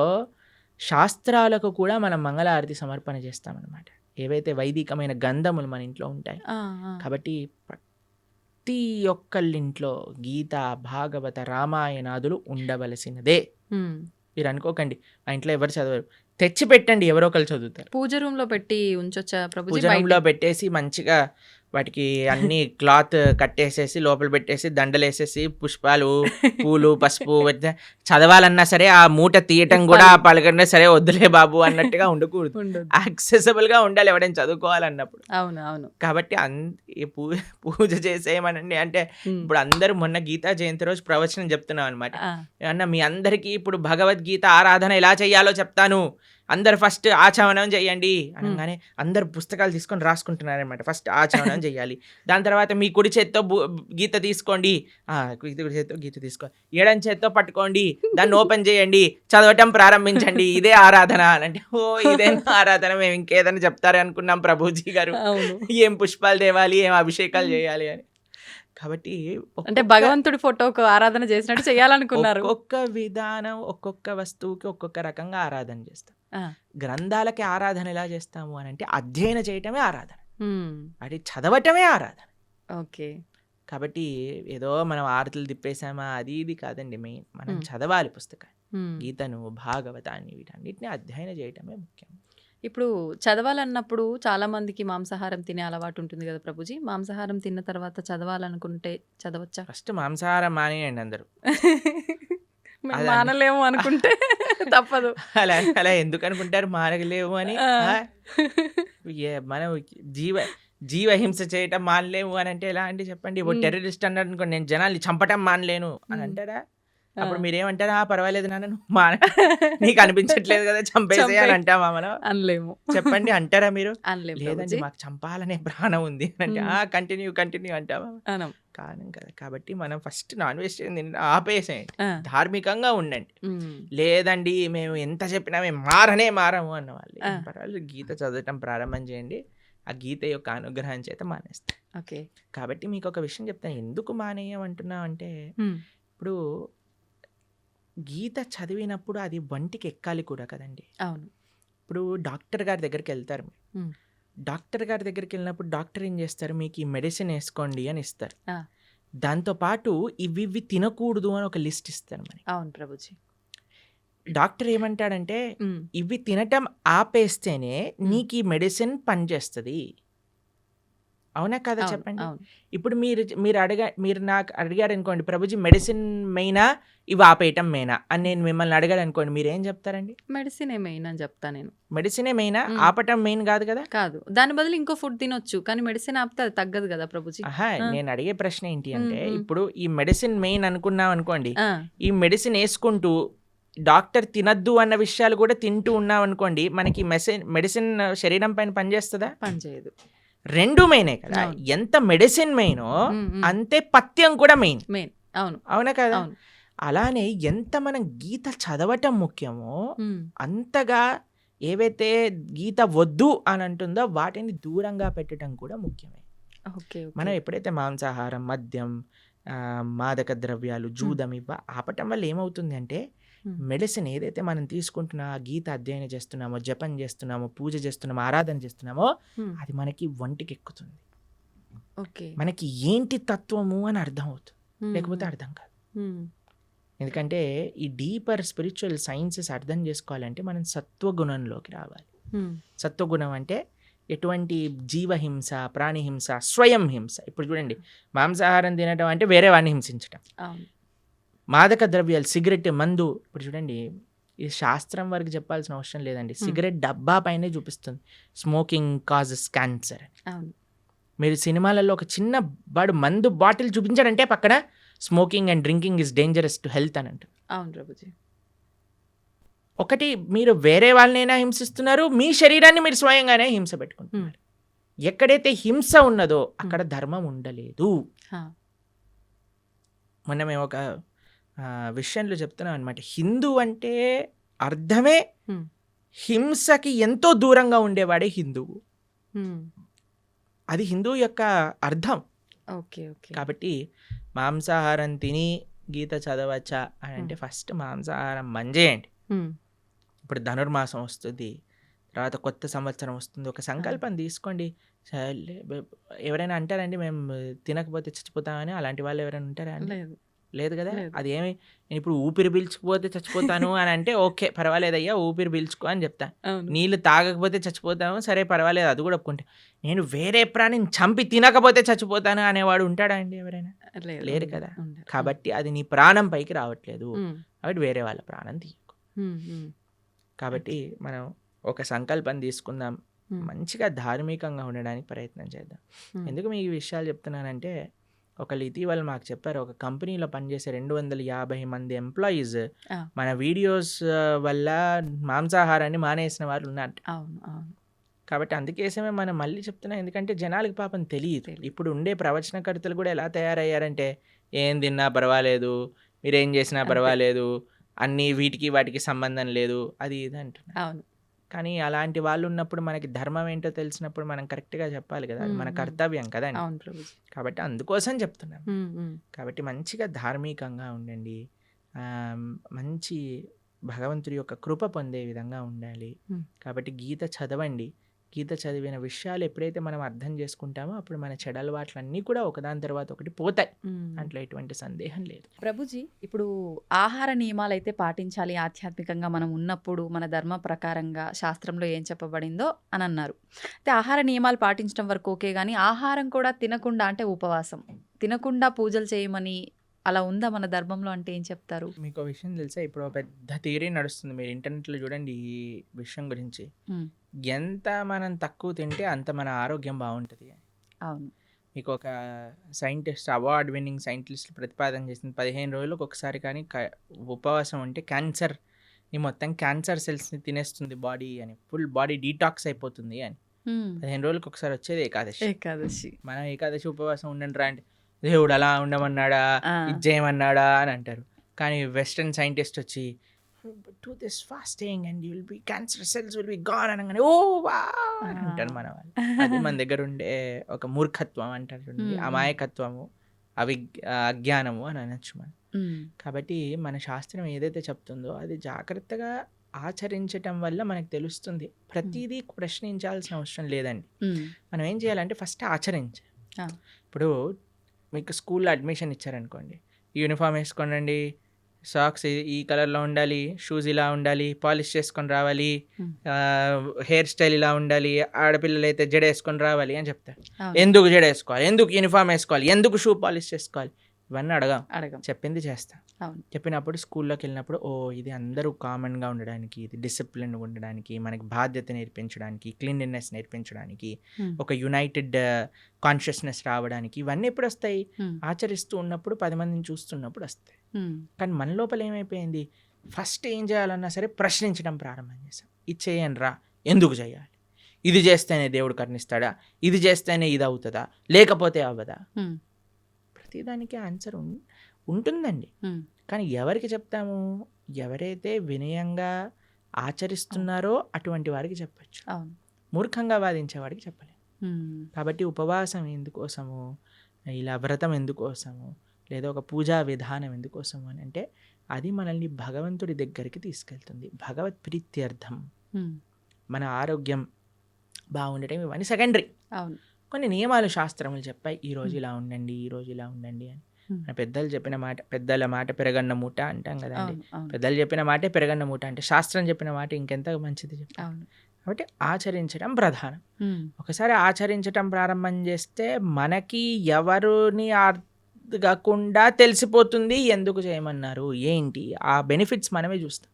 శాస్త్రాలకు కూడా మనం మంగళహారతి సమర్పణ చేస్తాం అన్నమాట. ఏవైతే వైదికమైన గంధములు మన ఇంట్లో ఉంటాయి. ఆ, ఆ. కాబట్టి ప్రతి ఒక్కళ్ళింట్లో గీత, భాగవత, రామాయణాదులు ఉండవలసినదే. మ్మ్. మీరు అనుకోకండి మా ఇంట్లో ఎవరు చదవరు, తెచ్చి పెట్టండి, ఎవరో ఒకరు చదువుతారు. పూజ రూమ్ లో పెట్టి ఉంచొచ్చా ప్రభుజీ? పూజనంలో పెట్టేసి మంచిగా వాటికి అన్ని క్లాత్ కట్టేసేసి లోపల పెట్టేసి దండలేసేసి పుష్పాలు, పూలు, పసుపు చదవాలన్నా సరే ఆ మూట తీయటం కూడా పలకన్నా సరే వద్దులే బాబు అన్నట్టుగా ఉండకూడదు. ఉండదు. యాక్సెసిబుల్ గా ఉండాలి ఎవరైనా చదువుకోవాలన్నప్పుడు. అవును, అవును. కాబట్టి ఈ పూజ చేసేయమనండి అంటే ఇప్పుడు అందరూ మొన్న గీతా జయంతి రోజు ప్రవచనం చెప్తున్నాం అనమాట. ఆ, ఏమన్నా మీ అందరికీ ఇప్పుడు భగవద్గీత ఆరాధన ఎలా చేయాలో చెప్తాను, అందరు ఫస్ట్ ఆచమనం చేయండి అనగానే అందరు పుస్తకాలు తీసుకొని రాసుకుంటున్నారనమాట. ఫస్ట్ ఆచమనం చేయాలి, దాని తర్వాత మీ కుడి చేత్తో గీత తీసుకోండి, కుడి చేత్తో గీత తీసుకోండి, ఎడం చేత్తో పట్టుకోండి, దాన్ని ఓపెన్ చేయండి, చదవటం ప్రారంభించండి, ఇదే ఆరాధన అంటే ఓ ఇదేనా ఆరాధన, మేము ఇంకేదైనా చెప్తారే అనుకున్నాం ప్రభుజీ గారు, అవును. ఏం పుష్పాలు తేవాలి, ఏం అభిషేకాలు చేయాలి అని. కాబట్టి అంటే భగవంతుడి ఫోటోకు ఆరాధన చేసినట్టు చేయాలనుకున్నారు. ఒక్కొక్క విధానం ఒక్కొక్క వస్తువుకి ఒక్కొక్క రకంగా ఆరాధన చేస్తాం. ఆ. గ్రంథాలకి ఆరాధన ఎలా చేస్తాము అని అంటే అధ్యయనం చేయటమే ఆరాధన, మ్మ్. అది చదవటమే ఆరాధన. ఓకే. కాబట్టి ఏదో మనం ఆరతులు తిప్పేసామా అది ఇది కాదండి. మెయిన్ మనం మ్మ్. చదవాలి పుస్తకాన్ని, మ్మ్. గీతను, భాగవతాన్ని, వీటన్నిటిని అధ్యయనం చేయటమే ముఖ్యం. ఇప్పుడు చదవాలన్నప్పుడు చాలా మందికి మాంసాహారం తినే అలవాటు ఉంటుంది కదా ప్రభుజీ. మాంసాహారం తిన్న తర్వాత చదవాలనుకుంటే చదవచ్చా? ఫస్ట్ మాంసాహారం మానేయండి అందరూ. మేము అదే. మానలేము అనుకుంటే తప్పదు. అలా అలా ఎందుకు అనుకుంటారు మానలేము అని? ఆ. మనం జీవహింస చేయటం మానలేము అని అంటే ఎలా అంటే చెప్పండి. ఇప్పుడు టెర్రరిస్ట్ అన్నాడు అనుకోండి, నేను జనాల్ని చంపటం మానలేను అని అంటారా? అప్పుడు మీరేమంటారా? పర్వాలేదు నాన్న, నువ్వు నీకు అనిపించట్లేదు కదా చంపేసే అని అంటామా మనం? అనలేము. చెప్పండి, అంటారా మీరు? అనలేము లేదండి ప్రభుజీ. మాకు చంపాలనే ప్రాణం ఉంది అంటే కంటిన్యూ అంటావా? అనం. కాను కదా. కాబట్టి మనం ఫస్ట్ నాన్ వెజిటేరియన్ ఆపేసేయండి, ఆ. ధార్మికంగా ఉండండి. మ్మ్. లేదండి మేము ఎంత చెప్పినా మేము మారము అన్న వాళ్ళు పర్వాలేదు, గీత చదవటం ప్రారంభం చేయండి, ఆ గీత యొక్క అనుగ్రహం చేత మానేస్తాం. ఓకే. కాబట్టి మీకు ఒక విషయం చెప్తాను, ఎందుకు మానేయమంటున్నాం అంటే మ్మ్. ఇప్పుడు గీత చదివినప్పుడు అది వంటికి ఎక్కాలి కూడా కదండి. అవును. ఇప్పుడు డాక్టర్ గారి దగ్గరికి వెళ్తారు మీరు. మ్మ్. డాక్టర్ గారి దగ్గరికి వెళ్ళినప్పుడు డాక్టర్ ఏం చేస్తారు, మీకు ఈ మెడిసిన్ వేసుకోండి అని ఇస్తారు. ఆ. దాంతోపాటు ఇవి తినకూడదు అని ఒక లిస్ట్ ఇస్తారు మనకి. అవును ప్రభుజీ. డాక్టర్ ఏమంటాడంటే మ్మ్. ఇవి తినటం ఆపేస్తేనే నీకు ఈ మెడిసిన్ పనిచేస్తుంది. అవునా కదా అవును, చెప్పండి. అవును. ఇప్పుడు మీరు నాకు అడిగారు అనుకోండి, ప్రభుజీ మెడిసిన్ మెయినా ఇవి ఆపేయటం మెయినా అని నేను మిమ్మల్ని అడిగాడు అనుకోండి, మీరు ఏం చెప్తారండి? మెడిసిన్ మెయిన్ అని చెప్తా నేను. మెడిసినే మెయినా, మ్మ్. ఆపటం మెయిన్ కాదు కదా. కాదు, దాని బదులు ఇంకో ఫుడ్ తినొచ్చు, కానీ మెడిసిన్ ఆపితే అది తగ్గదు కదా ప్రభుజీ. ఆహా, ఆ. నేను అడిగే ప్రశ్న ఏంటి అంటే మ్మ్. ఇప్పుడు ఈ మెడిసిన్ మెయిన్ అనుకున్నాం అనుకోండి, ఆ. ఈ మెడిసిన్ వేసుకుంటూ డాక్టర్ తినద్దు అన్న విషయాలు కూడా తింటూ ఉన్నాం అనుకోండి, మనకి మెడిసిన్ శరీరం పైన పనిచేస్తుందా? పని చేయదు. రెండు మెయినే కదా. అవును. ఎంత మెడిసిన్ మెయినో మ్మ్, మ్మ్. అంతే పథ్యం కూడా మెయిన్. మెయిన్. అవును, అవునా కదా. అవును. అలానే ఎంత మనం గీత చదవటం ముఖ్యమో మ్మ్. అంతగా ఏవైతే గీత వద్దు అని అంటుందో వాటిని దూరంగా పెట్టడం కూడా ముఖ్యమే. Okay, okay. మనం ఎప్పుడైతే మాంసాహారం, మద్యం, మాదక ద్రవ్యాలు, జూదం ఇవ్వ ఆపటం వల్ల ఏమవుతుంది అంటే మెడిసిన్ ఏదైతే మనం తీసుకుంటున్నా, గీత అధ్యయనం చేస్తున్నామో, జపం చేస్తున్నామో, పూజ చేస్తున్నామో, ఆరాధన చేస్తున్నామో మ్మ్. అది మనకి ఒంటికి ఎక్కుతుంది. ఓకే. మనకి ఏంటి తత్వము అని అర్థం అవుతుంది, మ్మ్. లేకపోతే అర్థం కాదు. మ్మ్. ఎందుకంటే ఈ డీపర్ స్పిరిచువల్ సైన్సెస్ అర్థం చేసుకోవాలంటే మనం సత్వగుణంలోకి రావాలి. మ్మ్. సత్వగుణం అంటే ఎటువంటి జీవహింస, ప్రాణిహింస, స్వయం హింస. ఇప్పుడు చూడండి, మాంసాహారం తినడం అంటే వేరే వాడిని హింసించడం. అవును. మాదక ద్రవ్యాలు, సిగరెట్, మందు. ఇప్పుడు చూడండి, ఈ శాస్త్రం వరకు చెప్పాల్సిన అవసరం లేదండి, సిగరెట్ డబ్బా పైనే చూపిస్తుంది స్మోకింగ్ కాజెస్ క్యాన్సర్. అవును. మీరు సినిమాలలో ఒక చిన్న వాడు మందు బాటిల్ చూపించాడంటే పక్కన smoking and drinking is dangerous to health అని అంటారు. అవును ప్రభుజీ. ఒకటి మీరు వేరే వాళ్ళనైనా హింసిస్తున్నారు, మీ శరీరాన్ని మీరు స్వయంగానే హింస పెట్టుకుంటున్నారు. ఎక్కడైతే హింస ఉన్నదో అక్కడ ధర్మం ఉండలేదు. మొన్న మేము ఒక విషయంలో చెప్తున్నాం అనమాట. హిందూ అంటే అర్థమే హింసకి ఎంతో దూరంగా ఉండేవాడే హిందువు. అది హిందూ యొక్క అర్థం. కాబట్టి మాంసాహారం తిని గీత చదవచ్చా అని అంటే ఫస్ట్ మాంసాహారం మంజేయండి. ఇప్పుడు ధనుర్మాసం వస్తుంది, తర్వాత కొత్త సంవత్సరం వస్తుంది, ఒక సంకల్పం తీసుకోండి. ఎవరైనా అంటారండి మేము తినకపోతే చచ్చిపోతామని? అలాంటి వాళ్ళు ఎవరైనా ఉంటారా అండి? లేదు కదా. అది ఏమి నేను ఇప్పుడు ఊపిరి పీల్చుకుపోతే చచ్చిపోతాను అని అంటే ఓకే పర్వాలేదయ్యా ఊపిరి పీల్చుకో అని చెప్తాను. నీళ్ళు తాగకపోతే చచ్చిపోతాము, సరే పర్వాలేదు, అది కూడా ఒప్పుకుంటే. నేను వేరే ప్రాణిని చంపి తినకపోతే చచ్చిపోతాను అనేవాడు ఉంటాడా అండి ఎవరైనా? లేరు కదా. కాబట్టి అది నీ ప్రాణం పైకి రావట్లేదు, కాబట్టి వేరే వాళ్ళ ప్రాణం తీయకు. కాబట్టి మనం ఒక సంకల్పం తీసుకుందాం, మంచిగా ధార్మికంగా ఉండడానికి ప్రయత్నం చేద్దాం. ఎందుకు మీకు ఈ విషయాలు చెప్తున్నానంటే, ఒకళ్ళు ఇటీవల మాకు చెప్పారు, ఒక కంపెనీలో పనిచేసే 250 మంది ఎంప్లాయీస్ మన వీడియోస్ వల్ల మాంసాహారాన్ని మానేసిన వాళ్ళు ఉన్నారు. కాబట్టి అందుకేసమే మనం మళ్ళీ చెప్తున్నాం, ఎందుకంటే జనాలకి పాపం తెలియదు. ఇప్పుడు ఉండే ప్రవచనకర్తలు కూడా ఎలా తయారయ్యారంటే, ఏం తిన్నా పర్వాలేదు, మీరేం చేసినా పర్వాలేదు, అన్నీ వీటికి వాటికి సంబంధం లేదు, అది ఇది అంటున్నారు. కానీ అలాంటి వాళ్ళు ఉన్నప్పుడు మనకి ధర్మం ఏంటో తెలిసినప్పుడు మనం కరెక్ట్గా చెప్పాలి కదా, అది మన కర్తవ్యం కదా. కాబట్టి అందుకోసం చెప్తున్నాం. కాబట్టి మంచిగా ధార్మికంగా ఉండండి, మంచి భగవంతుడి యొక్క కృప పొందే విధంగా ఉండాలి. కాబట్టి గీత చదవండి. గీత చదివిన విషయాలు ఎప్పుడైతే మనం అర్థం చేసుకుంటామో అప్పుడు మన చెడలవాట్లన్నీ కూడా ఒకదాని తర్వాత ఒకటి పోతాయి, దాంట్లో ఎటువంటి సందేహం లేదు. ప్రభుజీ, ఇప్పుడు ఆహార నియమాలు అయితే పాటించాలి ఆధ్యాత్మికంగా మనం ఉన్నప్పుడు, మన ధర్మ ప్రకారంగా శాస్త్రంలో ఏం చెప్పబడిందో అని అన్నారు. అయితే ఆహార నియమాలు పాటించడం వరకు ఓకే, కానీ ఆహారం కూడా తినకుండా, అంటే ఉపవాసం తినకుండా పూజలు చేయమని అలా ఉందా మన ధర్మంలో? అంటే ఏం చెప్తారు? మీకు విషయం తెలుసా, ఇప్పుడు పెద్ద థియరీ నడుస్తుంది, మీరు ఇంటర్నెట్లో చూడండి ఈ విషయం గురించి. ఎంత మనం తక్కువ తింటే అంత మన ఆరోగ్యం బాగుంటుంది. అవును. మీకు ఒక సైంటిస్ట్, అవార్డ్ విన్నింగ్ సైంటిస్ట్ ప్రతిపాదన చేసింది, 15 రోజులకు ఒకసారి కానీ ఉపవాసం ఉంటే క్యాన్సర్ని మొత్తం క్యాన్సర్ సెల్స్ని తినేస్తుంది బాడీ అని, ఫుల్ బాడీ డీటాక్స్ అయిపోతుంది అని. 15 రోజులకు ఒకసారి వచ్చేది ఏకాదశి. మనం ఏకాదశి ఉపవాసం ఉండండి రా అంటే దేవుడు అలా ఉండమన్నాడా, ఇది చేయమన్నాడా అని అంటారు. కానీ వెస్టర్న్ సైంటిస్ట్ వచ్చి do this fasting and you'll be cancer cells will be gone అనగానే ఓ వా అని అంటారు మన వాళ్ళు. అది మన దగ్గర ఉండే ఒక మూర్ఖత్వం అంటారు చూడండి, అమాయకత్వము, అజ్ఞానము అని అనొచ్చు మనం. కాబట్టి మన శాస్త్రం ఏదైతే చెప్తుందో అది జాగ్రత్తగా ఆచరించటం వల్ల మనకు తెలుస్తుంది. ప్రతిదీ ప్రశ్నించాల్సిన అవసరం లేదండి. మనం ఏం చేయాలంటే ఫస్ట్ ఆచరించాలి. ఇప్పుడు మీకు స్కూల్లో అడ్మిషన్ ఇచ్చారనుకోండి, యూనిఫామ్ వేసుకోండి, సాక్స్ ఈ కలర్లో ఉండాలి, షూస్ ఇలా ఉండాలి, పాలిష్ చేసుకొని రావాలి, హెయిర్ స్టైల్ ఇలా ఉండాలి, ఆడపిల్లలు అయితే జడ వేసుకొని రావాలి అని చెప్తారు. ఎందుకు జడ వేసుకోవాలి, ఎందుకు యూనిఫామ్ వేసుకోవాలి, ఎందుకు షూ పాలిష్ చేసుకోవాలి, ఇవన్నీ అడగం. చెప్పింది చేస్తాం. చెప్పినప్పుడు స్కూల్లోకి వెళ్ళినప్పుడు ఓ ఇది అందరూ కామన్గా ఉండడానికి, ఇది డిసిప్లిన్ ఉండడానికి, మనకి బాధ్యత నేర్పించడానికి, క్లీన్లీనెస్ నేర్పించడానికి, ఒక యునైటెడ్ కాన్షియస్నెస్ రావడానికి, ఇవన్నీ ఎప్పుడు వస్తాయి? ఆచరిస్తూ ఉన్నప్పుడు, 10 మందిని చూస్తున్నప్పుడు వస్తాయి. కానీ మన లోపల ఏమైపోయింది, ఫస్ట్ ఏం చేయాలన్నా సరే ప్రశ్నించడం ప్రారంభం చేసాం. ఇది చేయండి రా, ఎందుకు చేయాలి, ఇది చేస్తేనే దేవుడు కరుణిస్తాడా, ఇది చేస్తేనే ఇది అవుతుందా, లేకపోతే అవ్వదా? ప్రతిదానికి ఆన్సర్ ఉంటుందండి. కానీ ఎవరికి చెప్తాము? ఎవరైతే వినయంగా ఆచరిస్తున్నారో అటువంటి వారికి చెప్పచ్చు, మూర్ఖంగా వాదించేవాడికి చెప్పలేము. కాబట్టి ఉపవాసం ఎందుకోసము, ఇలా వ్రతం ఎందుకోసము, లేదా ఒక పూజా విధానం ఎందుకోసము అని అంటే అది మనల్ని భగవంతుడి దగ్గరికి తీసుకెళ్తుంది, భగవత్ ప్రీత్యర్థం. మన ఆరోగ్యం బాగుండటం ఇవన్నీ సెకండరీ. కొన్ని నియమాలు శాస్త్రములు చెప్పాయి, ఈరోజు ఇలా ఉండండి, ఈరోజు ఇలా ఉండండి అని. పెద్దలు చెప్పిన మాట, పెద్దల మాట పెరగన్న మూట అంటాం కదండి. పెద్దలు చెప్పిన మాటే పెరగన్న మూట అంటే శాస్త్రం చెప్పిన మాట ఇంకెంత మంచిది చెప్పాలి. కాబట్టి ఆచరించడం ప్రధానం. ఒకసారి ఆచరించడం ప్రారంభం చేస్తే మనకి ఎవరిని అర్థకాకుండా తెలిసిపోతుంది ఎందుకు చేయమన్నారు ఏంటి, ఆ బెనిఫిట్స్ మనమే చూస్తాం.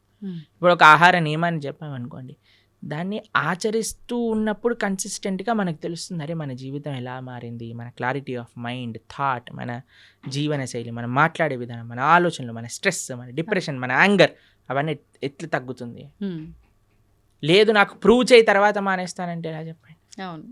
ఇప్పుడు ఒక ఆహార నియమాన్ని చెప్పామనుకోండి, దాన్ని ఆచరిస్తూ ఉన్నప్పుడు కన్సిస్టెంట్గా మనకు తెలుస్తుంది, అరే మన జీవితం ఎలా మారింది, మన క్లారిటీ ఆఫ్ మైండ్, థాట్, మన జీవన శైలి, మనం మాట్లాడే విధానం, మన ఆలోచనలు, మన స్ట్రెస్, మన డిప్రెషన్, మన యాంగర్ అవన్నీ ఎట్లా తగ్గుతుంది. లేదు నాకు ప్రూవ్ చేయి తర్వాత మానేస్తానంటే ఎలా చెప్పండి. అవును,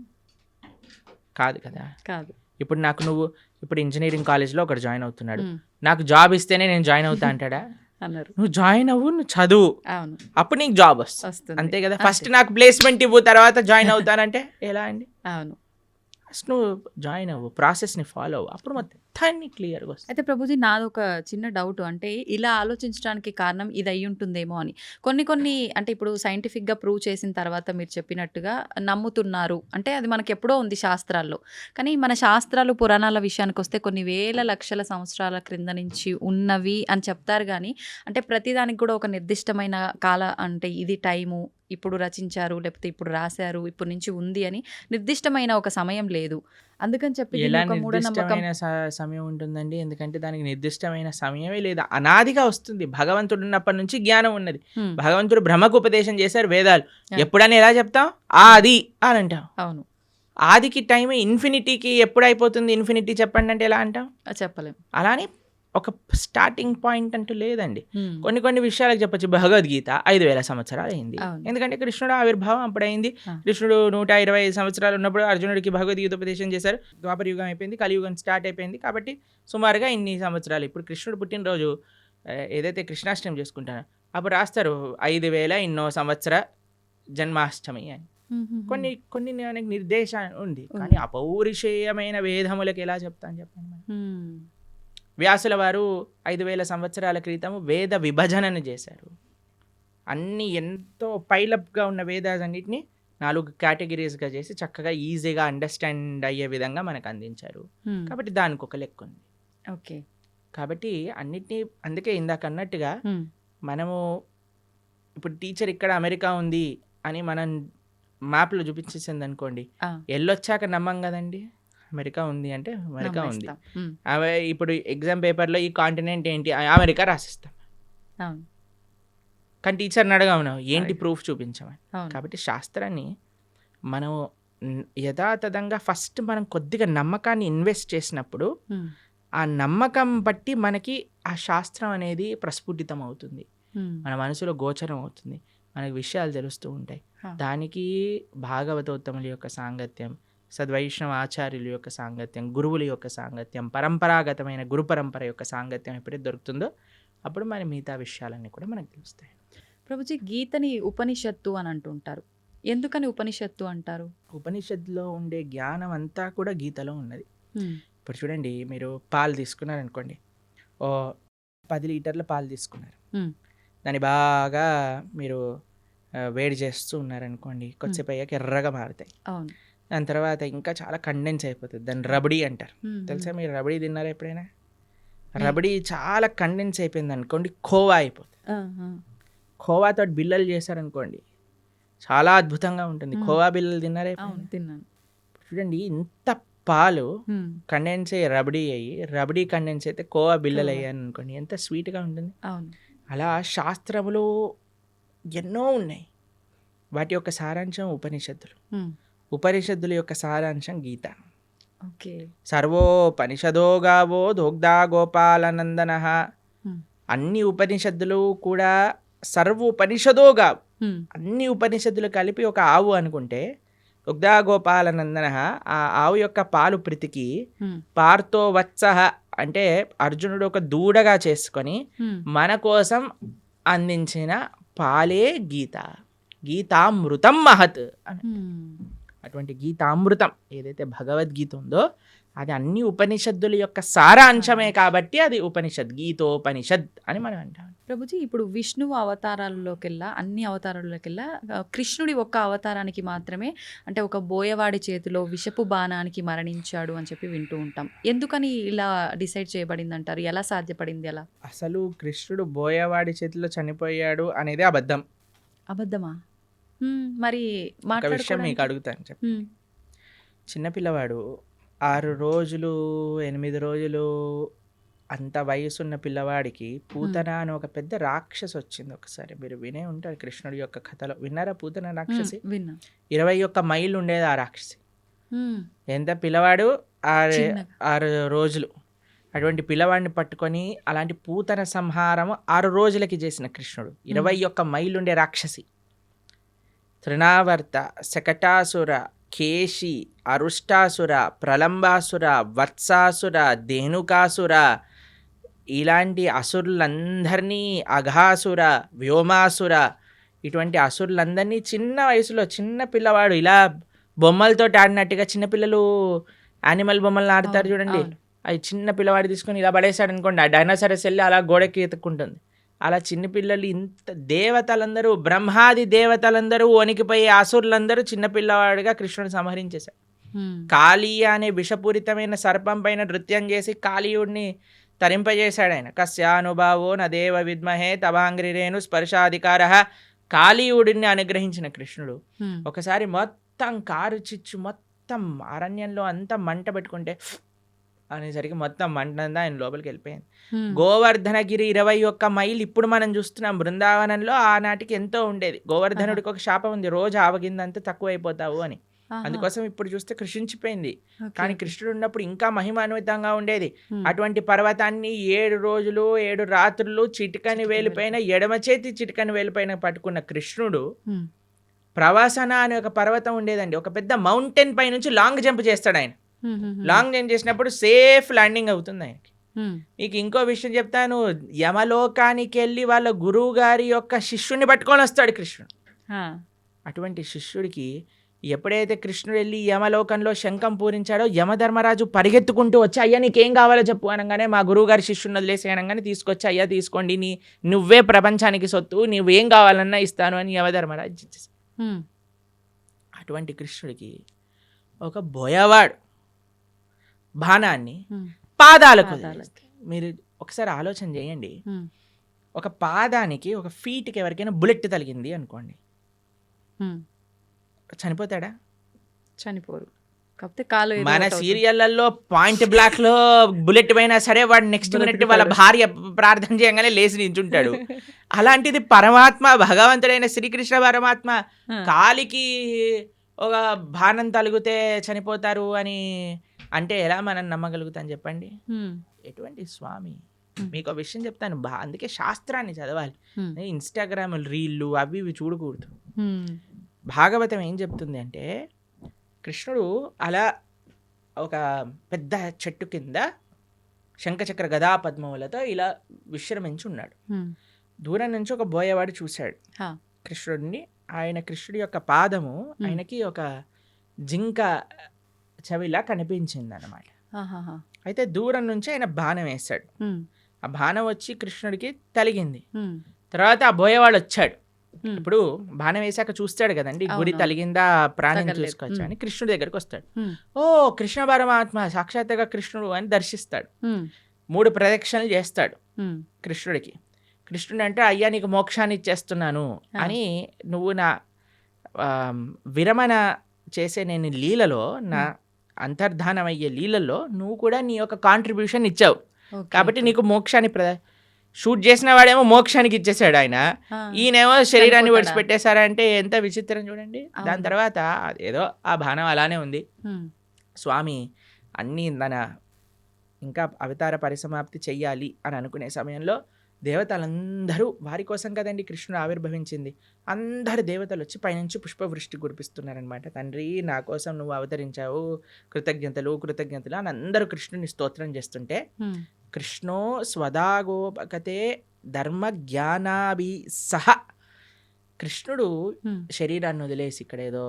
కాదు కదా. కాదు. ఇప్పుడు నువ్వు ఇప్పుడు ఇంజనీరింగ్ కాలేజ్లో ఒకటి జాయిన్ అవుతున్నాడు, నాకు జాబ్ ఇస్తేనే నేను జాయిన్ అవుతా అంటాడా? అన్నారు. నువ్వు జాయిన్ అవ్వు, నువ్వు చదువు, అవును, అప్పుడు నీకు జాబ్ వస్తుంది, అంతే కదా. ఫస్ట్ నాకు ప్లేస్మెంట్ ఇవ్వు తర్వాత జాయిన్ అవుతానంటే ఎలా అండి? అవును. ఫస్ట్ నువ్వు జాయిన్ అవ్వు, ప్రాసెస్ని ఫాలో అవ్వు, అప్పుడు మొత్తం అన్ని క్లియర్గా వస్తుంది. అయితే ప్రభుజీ నాది ఒక చిన్న డౌట్, అంటే ఇలా ఆలోచించడానికి కారణం ఇది అయి ఉంటుందేమో అని. కొన్ని అంటే ఇప్పుడు సైంటిఫిక్గా ప్రూవ్ చేసిన తర్వాత మీరు చెప్పినట్టుగా నమ్ముతున్నారు అంటే అది మనకి ఎప్పుడో ఉంది శాస్త్రాల్లో. కానీ మన శాస్త్రాలు పురాణాల విషయానికి వస్తే కొన్ని వేల లక్షల సంవత్సరాల క్రింద నుంచి ఉన్నవి అని చెప్తారు. కానీ అంటే ప్రతిదానికి కూడా ఒక నిర్దిష్టమైన అంటే ఇది టైము, ఇప్పుడు రచించారు లేకపోతే ఇప్పుడు రాశారు, ఇప్పటి నుంచి ఉంది అని నిర్దిష్టమైన ఒక సమయం లేదు. అందుకని చెప్పి ఎలా దీన్ని ఒక మూఢనమ్మకం. నిర్దిష్టమైన సమయం ఉంటుందండి? ఎందుకంటే దానికి నిర్దిష్టమైన సమయమే లేదు, అనాదిగా వస్తుంది. భగవంతుడు ఉన్నప్పటి నుంచి జ్ఞానం ఉన్నది. భగవంతుడు బ్రహ్మకు ఉపదేశం చేశారు వేదాలు. ఎప్పుడని ఎలా చెప్తాం? ఆది అని అంటాం. అవును, ఆదికి టైం ఇన్ఫినిటీకి ఎప్పుడు అయిపోతుంది? ఇన్ఫినిటీ చెప్పండి అంటే ఎలా అంటాం? చెప్పలేం. అలానే ఒక స్టార్టింగ్ పాయింట్ అంటూ లేదండి. కొన్ని విషయాలకు చెప్పచ్చు. భగవద్గీత 5,000 సంవత్సరాలు అయింది, ఎందుకంటే కృష్ణుడు ఆవిర్భావం అప్పుడైంది. కృష్ణుడు 125 సంవత్సరాలు ఉన్నప్పుడు అర్జునుడికి భగవద్గీత ఉపదేశం చేశారు. ద్వాపర యుగం అయిపోయింది, కలియుగం స్టార్ట్ అయిపోయింది. కాబట్టి సుమారుగా ఇన్ని సంవత్సరాలు. ఇప్పుడు కృష్ణుడు పుట్టినరోజు ఏదైతే కృష్ణాష్టమి చేసుకుంటారో అప్పుడు రాస్తారు 5,000 ఇన్నో సంవత్సర జన్మాష్టమి అని. కొన్ని నిర్దేశం ఉంది, కానీ అపౌరుషేయమైన వేదములకు ఎలా చెప్తాను చెప్పండి. వ్యాసుల వారు 5,000 సంవత్సరాల క్రితం వేద విభజనను చేశారు. అన్నీ ఎంతో పైలప్గా ఉన్న వేదాలన్నింటినీ 4 కేటగిరీస్గా చేసి చక్కగా ఈజీగా అండర్స్టాండ్ అయ్యే విధంగా మనకు అందించారు. కాబట్టి దానికి ఒక లెక్క ఉంది. ఓకే, కాబట్టి అన్నిటినీ, అందుకే ఇందాక అన్నట్టుగా మనము ఇప్పుడు టీచర్ ఇక్కడ అమెరికా ఉంది అని మనం మ్యాప్లో చూపించేసింది అనుకోండి, వెళ్ళొచ్చాక నమ్మం కదండి. అమెరికా ఉంది అంటే అమెరికా ఉంది. అవి ఇప్పుడు ఎగ్జామ్ పేపర్లో ఈ కాంటినెంట్ ఏంటి, అమెరికా రాసిస్తాం. కానీ టీచర్ని అడగమను ఏంటి ప్రూఫ్ చూపించమని. కాబట్టి శాస్త్రాన్ని మనం యథాతథంగా ఫస్ట్ మనం కొద్దిగా నమ్మకాన్ని ఇన్వెస్ట్ చేసినప్పుడు ఆ నమ్మకం బట్టి మనకి ఆ శాస్త్రం అనేది ప్రస్ఫుటితం అవుతుంది, మన మనసులో గోచరం అవుతుంది, మనకి విషయాలు తెలుస్తూ ఉంటాయి. దానికి భాగవతోత్తముల యొక్క సాంగత్యం, సద్వైష్ణవ ఆచార్యుల యొక్క సాంగత్యం, గురువుల యొక్క సాంగత్యం, పరంపరాగతమైన గురు పరంపర యొక్క సాంగత్యం ఎప్పుడైతే దొరుకుతుందో అప్పుడు మన మిగతా విషయాలన్నీ కూడా మనకు తెలుస్తాయి. ప్రభుజీ, గీతని ఉపనిషత్తు అని అంటుంటారు. ఎందుకని ఉపనిషత్తు అంటారు? ఉపనిషత్తులో ఉండే జ్ఞానం అంతా కూడా గీతలో ఉన్నది. ఇప్పుడు చూడండి, మీరు పాలు తీసుకున్నారనుకోండి, ఓ 10 లీటర్ల పాలు తీసుకున్నారు, దాన్ని బాగా మీరు వేడి చేస్తూ ఉన్నారనుకోండి, కొద్దిసేపు అయ్యాక ఎర్రగా మారుతాయి. దాని తర్వాత ఇంకా చాలా కండెన్స్ అయిపోతుంది, దాన్ని రబడీ అంటారు. తెలుసా? మీరు రబడీ తిన్నారా ఎప్పుడైనా? రబడీ చాలా కండెన్స్ అయిపోయింది అనుకోండి, ఖోవా అయిపోతుంది. ఖోవాతో బిల్లలు చేశారనుకోండి, చాలా అద్భుతంగా ఉంటుంది. ఖోవా బిల్లలు తిన్నారా? తిన్నాను. చూడండి, ఇంత పాలు కండెన్స్ అయ్యి రబడీ అయ్యి, రబడీ కండెన్స్ అయితే కోవా బిల్లలు అయ్యాను అనుకోండి, ఎంత స్వీట్గా ఉంటుంది. అలా శాస్త్రములు ఎన్నో ఉన్నాయి, వాటి యొక్క సారాంశం ఉపనిషత్తులు. ఉపనిషత్తుల యొక్క సారాంశం గీత. సర్వోపనిషదో గావో దోగ్ధా గోపాలనందన. అన్ని ఉపనిషత్తులు కూడా సర్వోపనిషదో గావు, అన్ని ఉపనిషత్తులు కలిపి ఒక ఆవు అనుకుంటే, దుగ్ధా గోపాలనందన, ఆ ఆవు యొక్క పాలు ప్రీతికి పార్థో వత్సః అంటే అర్జునుడు ఒక దూడగా చేసుకొని మన కోసం అందించిన పాలే గీత. గీతామృతం మహత్ అని. అటువంటి గీతామృతం ఏదైతే భగవద్గీత ఉందో అది అన్ని ఉపనిషత్తుల యొక్క సారాంశమే, కాబట్టి అది ఉపనిషత్, గీతోపనిషద్ అని మనం అంటాం. ప్రభుజీ, ఇప్పుడు విష్ణువు అవతారాల్లోకెల్లా, అన్ని అవతారాల్లోకెల్లా కృష్ణుడి ఒక్క అవతారానికి మాత్రమే అంటే ఒక బోయవాడి చేతిలో విషపు బాణానికి మరణించాడు అని చెప్పి వింటూ ఉంటాం. ఎందుకని ఇలా డిసైడ్ చేయబడింది అంటారు? ఎలా సాధ్యపడింది అలా? అసలు కృష్ణుడు బోయవాడి చేతిలో చనిపోయాడు అనేది అబద్ధం. అబద్ధమా? మరి ఒక విషయం మీకు అడుగుతాను చెప్పి. చిన్నపిల్లవాడు 6 రోజులు 8 రోజులు అంత వయసున్న పిల్లవాడికి పూతన అని ఒక పెద్ద రాక్షసి వచ్చింది. ఒకసారి మీరు వినే ఉంటారు కృష్ణుడి యొక్క కథలో. విన్నారా పూతన రాక్షసి? విన్నా. 21 మైళ్ళు ఉండేది ఆ రాక్షసి. ఎంత పిల్లవాడు 6 రోజులు. అటువంటి పిల్లవాడిని పట్టుకొని అలాంటి పూతన సంహారం 6 రోజులకి చేసిన కృష్ణుడు. 21 మైళ్ళు ఉండే రాక్షసి. తృణావర్త, శకటాసుర, కేశి, అరుష్టాసుర, ప్రలంబాసుర, వత్సాసుర, ధేనుకాసుర, ఇలాంటి అసురులందరినీ, అఘాసుర, వ్యోమాసుర, ఇటువంటి అసురులందరినీ చిన్న వయసులో చిన్న పిల్లవాడు ఇలా బొమ్మలతో ఆడినట్టుగా, చిన్నపిల్లలు యానిమల్ బొమ్మలను ఆడతారు చూడండి, అవి చిన్న పిల్లవాడు తీసుకొని ఇలా పడేశాడు అనుకోండి, ఆ డైనోసారస్ వెళ్ళి అలా గోడకి ఎత్తుక్కుంటుంది. అలా చిన్నపిల్లలు, ఇంత దేవతలందరూ, బ్రహ్మాది దేవతలందరూ వణికిపోయి అసురులందరూ చిన్నపిల్లవాడిగా కృష్ణుడు సంహరించేశాడు. కాళీయ అనే విషపూరితమైన సర్పం పైన నృత్యం చేసి కాళీయుడిని తరింపజేశాడు ఆయన. కస్యానుభావో నదేవ విద్మహే తవాంగ్రిరేణు స్పర్శాధికార. కాళీయుడిని అనుగ్రహించిన కృష్ణుడు ఒకసారి మొత్తం కారు చిచ్చు మొత్తం అరణ్యంలో అంతా మంట పెట్టుకుంటే అనేసరికి మొత్తం మంట అంతా ఆయన లోపలికి వెళ్ళిపోయింది. గోవర్ధనగిరి 21 మైళ్ళు ఇప్పుడు మనం చూస్తున్నాం. బృందావనంలో ఆనాటికి ఎంతో ఉండేది. గోవర్ధనుడికి ఒక శాపం ఉంది, రోజు ఆవగిందంతా తక్కువ అయిపోతావు అని. అందుకోసం ఇప్పుడు చూస్తే కృషించిపోయింది. కానీ కృష్ణుడు ఉన్నప్పుడు ఇంకా మహిమాన్వితంగా ఉండేది. అటువంటి పర్వతాన్ని 7 రోజులు 7 రాత్రులు చిటికని వేలిపైన, ఎడమ చేతి చిటికని వేలిపైన పట్టుకున్న కృష్ణుడు ప్రవాసన అనే ఒక పర్వతం ఉండేదండి. ఒక పెద్ద మౌంటైన్ పై నుంచి లాంగ్ జంప్ చేస్తాడు ఆయన. లాంగ్ జంప్ చేసినప్పుడు సేఫ్ ల్యాండింగ్ అవుతుంది ఆయనకి. మీకు ఇంకో విషయం చెప్తాను. యమలోకానికి వెళ్ళి వాళ్ళ గురువు గారి యొక్క శిష్యుని పట్టుకొని వస్తాడు కృష్ణుడు. అటువంటి శిష్యుడికి ఎప్పుడైతే కృష్ణుడు వెళ్ళి యమలోకంలో శంఖం పూరించాడో, యమధర్మరాజు పరిగెత్తుకుంటూ వచ్చి, అయ్యా నీకేం కావాలో చెప్పు అనగానే, మా గురువు గారి శిష్యుని వదిలేసి అనగానే తీసుకొచ్చి, అయ్యా తీసుకోండి, నువ్వే ప్రపంచానికి సొత్తు, నువ్వేం కావాలన్నా ఇస్తాను అని యమధర్మరాజు ఇచ్చేసి. అటువంటి కృష్ణుడికి ఒక బోయవాడు బాణాన్ని పాదాలకు మీరు ఒకసారి ఆలోచన చేయండి. ఒక పాదానికి, ఒక ఫీట్కి ఎవరికైనా బుల్లెట్ తగిలింది అనుకోండి, చనిపోతాడా? చనిపోరు. కాకపోతే కాలు మన సీరియళ్లలో పాయింట్ బ్లాక్ లో బుల్లెట్ పోయినా సరే వాడు నెక్స్ట్ మినిట్ వాళ్ళ భార్య ప్రార్థన చేయగానే లేచి నించుంటాడు. అలాంటిది పరమాత్మ, భగవంతుడైన శ్రీకృష్ణ పరమాత్మ కాలికి ఒక బాణం తలిగితే చనిపోతారు అని అంటే ఎలా మనం నమ్మగలుగుతాం చెప్పండి? ఎటువంటి స్వామి. మీకు ఒక విషయం చెప్తాను, అందుకే శాస్త్రాన్ని చదవాలి. ఇన్స్టాగ్రామ్ రీళ్ళు అవి ఇవి చూడకూడదు. భాగవతం ఏం చెప్తుంది అంటే, కృష్ణుడు అలా ఒక పెద్ద చెట్టు కింద శంఖచక్ర గదా పద్మములతో ఇలా విశ్రమించి ఉన్నాడు. దూరం నుంచి ఒక బోయవాడు చూశాడు కృష్ణుడిని. కృష్ణుడి యొక్క పాదము ఆయనకి ఒక జింక చెవిలా కనిపించింది అన్నమాట. అయితే దూరం నుంచి ఆయన బాణం వేశాడు. ఆ బాణం వచ్చి కృష్ణుడికి తలిగింది. తర్వాత ఆ బోయవాడు వచ్చాడు. ఇప్పుడు బాణం వేసాక చూస్తాడు కదండి, గురి తలిగిందా, ప్రాణం చూసుకోవచ్చు అని కృష్ణుడి దగ్గరికి వస్తాడు. ఓ కృష్ణ పరమాత్మ సాక్షాత్తుగా కృష్ణుడు అని దర్శిస్తాడు. 3 ప్రదక్షిణలు చేస్తాడు కృష్ణుడికి. కృష్ణుడు అంటే, అయ్యా నీకు మోక్షాన్ని ఇచ్చేస్తున్నాను అని, నువ్వు నా విరమణ చేసే నేను లీలలో, నా అంతర్ధానం అయ్యే లీలలో నువ్వు కూడా నీ యొక్క కాంట్రిబ్యూషన్ ఇచ్చావు కాబట్టి నీకు మోక్షాన్ని షూట్ చేసిన వాడేమో మోక్షానికి ఇచ్చేసాడు ఆయన, ఈయనేమో శరీరాన్ని విడిచిపెట్టేశారంటే ఎంత విచిత్రం చూడండి. దాని తర్వాత ఏదో ఆ బాణం అలానే ఉంది. స్వామి అన్నీ ఇంకా అవతార పరిసమాప్తి చెయ్యాలి అని అనుకునే సమయంలో దేవతలందరూ, వారి కోసం కదండి కృష్ణుడు ఆవిర్భవించింది, అందరు దేవతలు వచ్చి పైనుంచి పుష్పవృష్టి కురిపిస్తున్నారనమాట. తండ్రి నా కోసం నువ్వు అవతరించావు, కృతజ్ఞతలు కృతజ్ఞతలు అని అందరూ కృష్ణుని స్తోత్రం చేస్తుంటే, కృష్ణో స్వదాగోపకతే ధర్మ జ్ఞానాభి సహ, కృష్ణుడు శరీరాన్ని వదిలేసి ఇక్కడేదో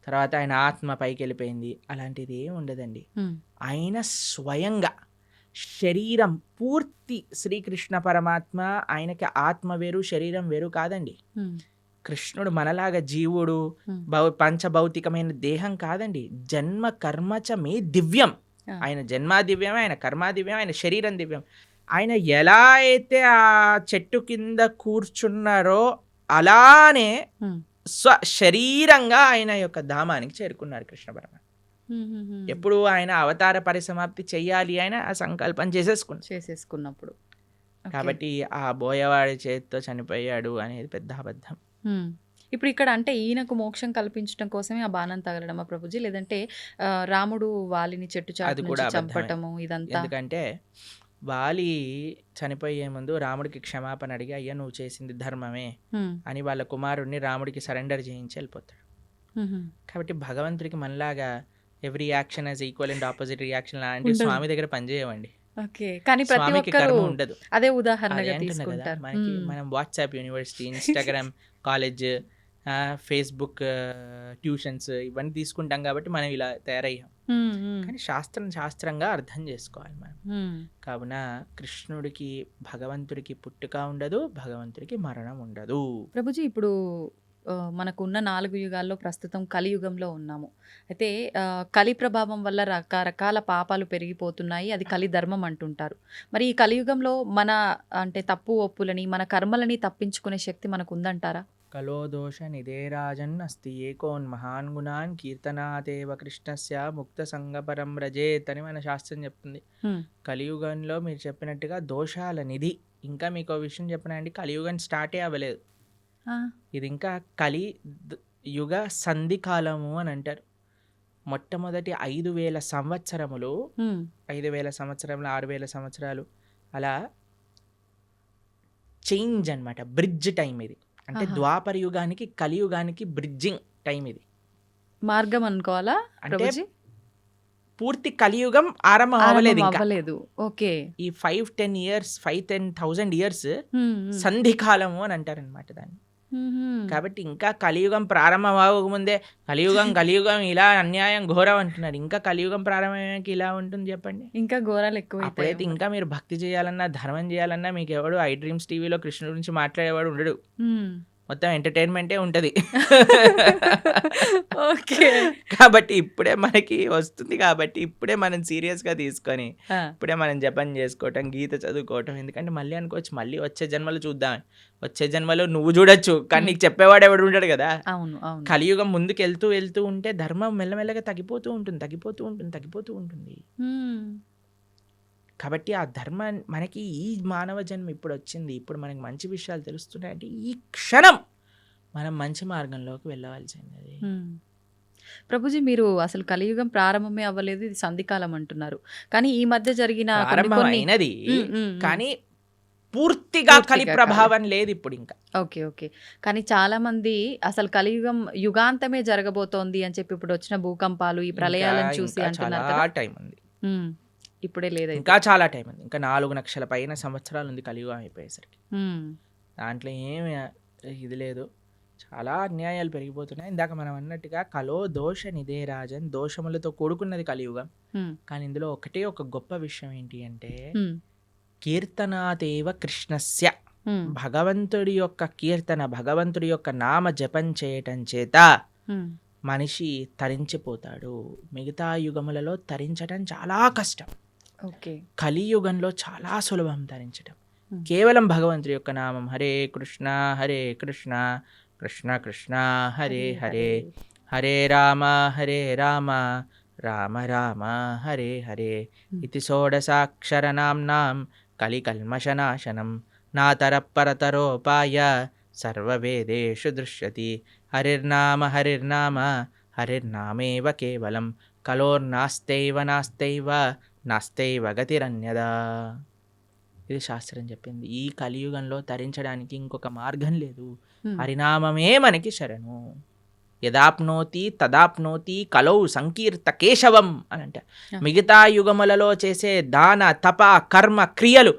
తర్వాత ఆయన ఆత్మ పైకి వెళ్ళిపోయింది అలాంటిది ఏం ఉండదండి. ఆయన స్వయంగా శరీరం పూర్తి శ్రీకృష్ణ పరమాత్మ, ఆయనకి ఆత్మ వేరు శరీరం వేరు కాదండి. కృష్ణుడు మనలాగా జీవుడు పంచభౌతికమైన దేహం కాదండి. జన్మ కర్మచ మే దివ్యం. ఆయన జన్మ దివ్యం, ఆయన కర్మ దివ్యం, ఆయన శరీరం దివ్యం. ఆయన ఎలా అయితే ఆ చెట్టు కింద కూర్చున్నారో అలానే శరీరంగా ఆయన యొక్క ధామానికి చేరుకున్నారు కృష్ణ పరమాత్మ. ఎప్పుడు ఆయన అవతార పరిసమాప్తి చెయ్యాలి ఆయన ఆ సంకల్పం చేసేసుకున్నాడు. చేసేసుకున్నప్పుడు. ఓకే. కాబట్టి ఆ బోయవాడి చేతితో చనిపోయాడు అనేది పెద్ద అబద్ధం. ఇప్పుడు ఇక్కడ అంటే ఈయనకు మోక్షం కల్పించడం కోసమే ఆ బాణం తగలడమా ప్రభుజీ? లేదంటే రాముడు వాలిని చెట్టు చాటు అది నుంచి కూడా అబద్ధమే. చంపటము ఇదంతా? ఎందుకంటే వాలి చనిపోయే ముందు రాముడికి క్షమాపణ అడిగి అయ్యా నువ్వు చేసింది ధర్మమే హ్మ్. అని వాళ్ళ కుమారుడిని రాముడికి సరెండర్ చేయించి వెళ్ళిపోతాడు. హుహు. కాబట్టి భగవంతుడికి మనలాగా every action as equal and opposite reaction లాంటి ఉండదు. స్వామి దగ్గర పనిచేయమండి. ఓకే. కానీ ప్రతి స్వామికి ఒక్కరు కర్మ ఉండదు. అదే అదే ఉదాహరణగా అంటున్నా కదా, తీసుకుంటారు. మనకి మనం WhatsApp university, Instagram college, Facebook tuitions ఇవన్నీ తీసుకుంటాం కాబట్టి మనం ఇలా తయారయ్యాం. కానీ శాస్త్రంగా అర్థం చేసుకోవాలి మనం. కావున కృష్ణుడికి భగవంతుడికి పుట్టుక ఉండదు, భగవంతుడికి మరణం ఉండదు. ప్రభుజీ ఇప్పుడు మనకున్న 4 యుగాల్లో ప్రస్తుతం కలియుగంలో ఉన్నాము. అయితే కలి ప్రభావం వల్ల రకరకాల పాపాలు పెరిగిపోతున్నాయి. అది కలి ధర్మం అంటుంటారు. మరి ఈ కలియుగంలో మన అంటే తప్పు ఒప్పులని మన కర్మలని తప్పించుకునే శక్తి మనకు ఉందంటారా? కలో దోష నిదేరాజన్ అస్తి ఏకోన్ మహాన్ గుణాన్ కీర్తనాదేవ కృష్ణస్య ముక్త సంగపరం రజేత్ అని మన శాస్త్రం చెప్తుంది. కలియుగంలో మీరు చెప్పినట్టుగా దోషాల నిధి. ఇంకా మీకు విషయం చెప్పిన అండి, కలియుగం స్టార్టే అవ్వలేదు. ఇది ఇంకా యుగ సంధి కాలము అని అంటారు. మొట్టమొదటి 5,000 సంవత్సరములు, 5,000 సంవత్సరములు, 6,000 సంవత్సరాలు అలా చేంజ్ అన్నమాట. బ్రిడ్జ్ టైం ఇది. అంటే ద్వాపర యుగానికి కలియుగానికి బ్రిడ్జింగ్ టైం ఇది. మార్గం అనుకోవాలా అంటే ప్రభుజీ? పూర్తి కలియుగం ఆరంభం అవ్వలేదు ఇంకా. అవ్వలేదు. ఓకే. ఈ 5-10 ఇయర్స్ 5,000 ఇయర్స్ సంధి కాలము అని అంటారనమాట దాన్ని. కాబట్టి ఇంకా కలియుగం ప్రారంభం అవ్వకముందే కలియుగం ఇలా అన్యాయం ఘోరం అంటున్నారు. ఇంకా కలియుగం ప్రారంభమయ్యాక ఇలా ఉంటుంది చెప్పండి. ఇంకా ఘోరాలు ఎక్కువ. అప్పుడైతే ఇంకా మీరు భక్తి చేయాలన్నా ధర్మం చేయాలన్నా మీకు ఎవడు ఐ డ్రీమ్స్ టీవీలో కృష్ణుడి గురించి మాట్లాడేవాడు ఉండడు. మొత్తం ఎంటర్టైన్మెంటే ఉంటుంది. ఓకే. కాబట్టి ఇప్పుడే మనకి వస్తుంది కాబట్టి ఇప్పుడే మనం సీరియస్గా తీసుకొని ఇప్పుడే మనం జపం చేసుకోవటం, గీత చదువుకోవటం. ఎందుకంటే మళ్ళీ అనుకోవచ్చు మళ్ళీ వచ్చే జన్మలో చూద్దాం. వచ్చే జన్మలో నువ్వు చూడొచ్చు కానీ నీకు చెప్పేవాడు ఎవడు ఉంటాడు కదా. అవును అవును. కలియుగం ముందుకు వెళ్తూ ఉంటే ధర్మం మెల్లమెల్లగా తగ్గిపోతూ ఉంటుంది. కాబట్టి ఆ ధర్మం మనకి ఈ మానవ జన్మ ఇప్పుడు వచ్చింది. ఇప్పుడు మనకి మంచి విషయాలు తెలుస్తున్నాయంటే ఈ క్షణం మనం మంచి మార్గంలోకి వెళ్ళవలసింది. ప్రభుజీ మీరు అసలు కలియుగం ప్రారంభమే అవ్వలేదు, ఇది సంధికాలం అంటున్నారు. కానీ ఈ మధ్య జరిగిన ప్రారంభమైనది కానీ పూర్తిగా కలి ప్రభావం లేదు ఇప్పుడు ఇంకా. Okay okay. కానీ చాలా మంది అసలు కలియుగం యుగాంతమే జరగబోతోంది అని చెప్పి ఇప్పుడు వచ్చిన భూకంపాలు ఈ ప్రళయాలను చూసి అంటున్నారు కదా. టైం ఉంది ఇప్పుడే లేదు, ఇంకా చాలా టైం ఉంది. ఇంకా 4 లక్షల పైన సంవత్సరాలు ఉంది కలియుగం అయిపోయేసరికి. దాంట్లో ఏమి ఇది లేదు. చాలా అన్యాయాలు పెరిగిపోతున్నాయి. ఇందాక మనం అన్నట్టుగా కలో దోష నిదే రాజన్, దోషములతో కూడుకున్నది కలియుగం. కానీ ఇందులో ఒక గొప్ప విషయం ఏంటి అంటే కీర్తనాదేవ కృష్ణస్య, భగవంతుడి యొక్క కీర్తన, భగవంతుడి యొక్క నామ జపం చేయటం చేత మనిషి తరించిపోతాడు. మిగతా యుగములలో తరించడం చాలా కష్టం. కలియుగంలో చాలా సులభం తరించడం. కేవలం భగవంతుడి యొక్క నామం హరే కృష్ణ కృష్ణ కృష్ణ హరే హరే, హరే రామ రామ రామ హరే హరే ఇది షోడశాక్షరనామ్నాం కలికల్మషనాశనం నాతరపరతరోపాయ సర్వవేదేషు దృశ్యతి. హరిర్నామ హరిర్నామేవ కేవలం కలోర్నాస్తైవ నాస్తైవ గతిరన్యదా. ఇది శాస్త్రం చెప్పింది. ఈ కలియుగంలో తరించడానికి ఇంకొక మార్గం లేదు. హరినామమే మనకి శరణు. యదాప్నోతి తదాప్నోతి కలౌ సంకీర్త కేశవం అని అంటారు. మిగతా యుగములలో చేసే దాన తప కర్మ క్రియలు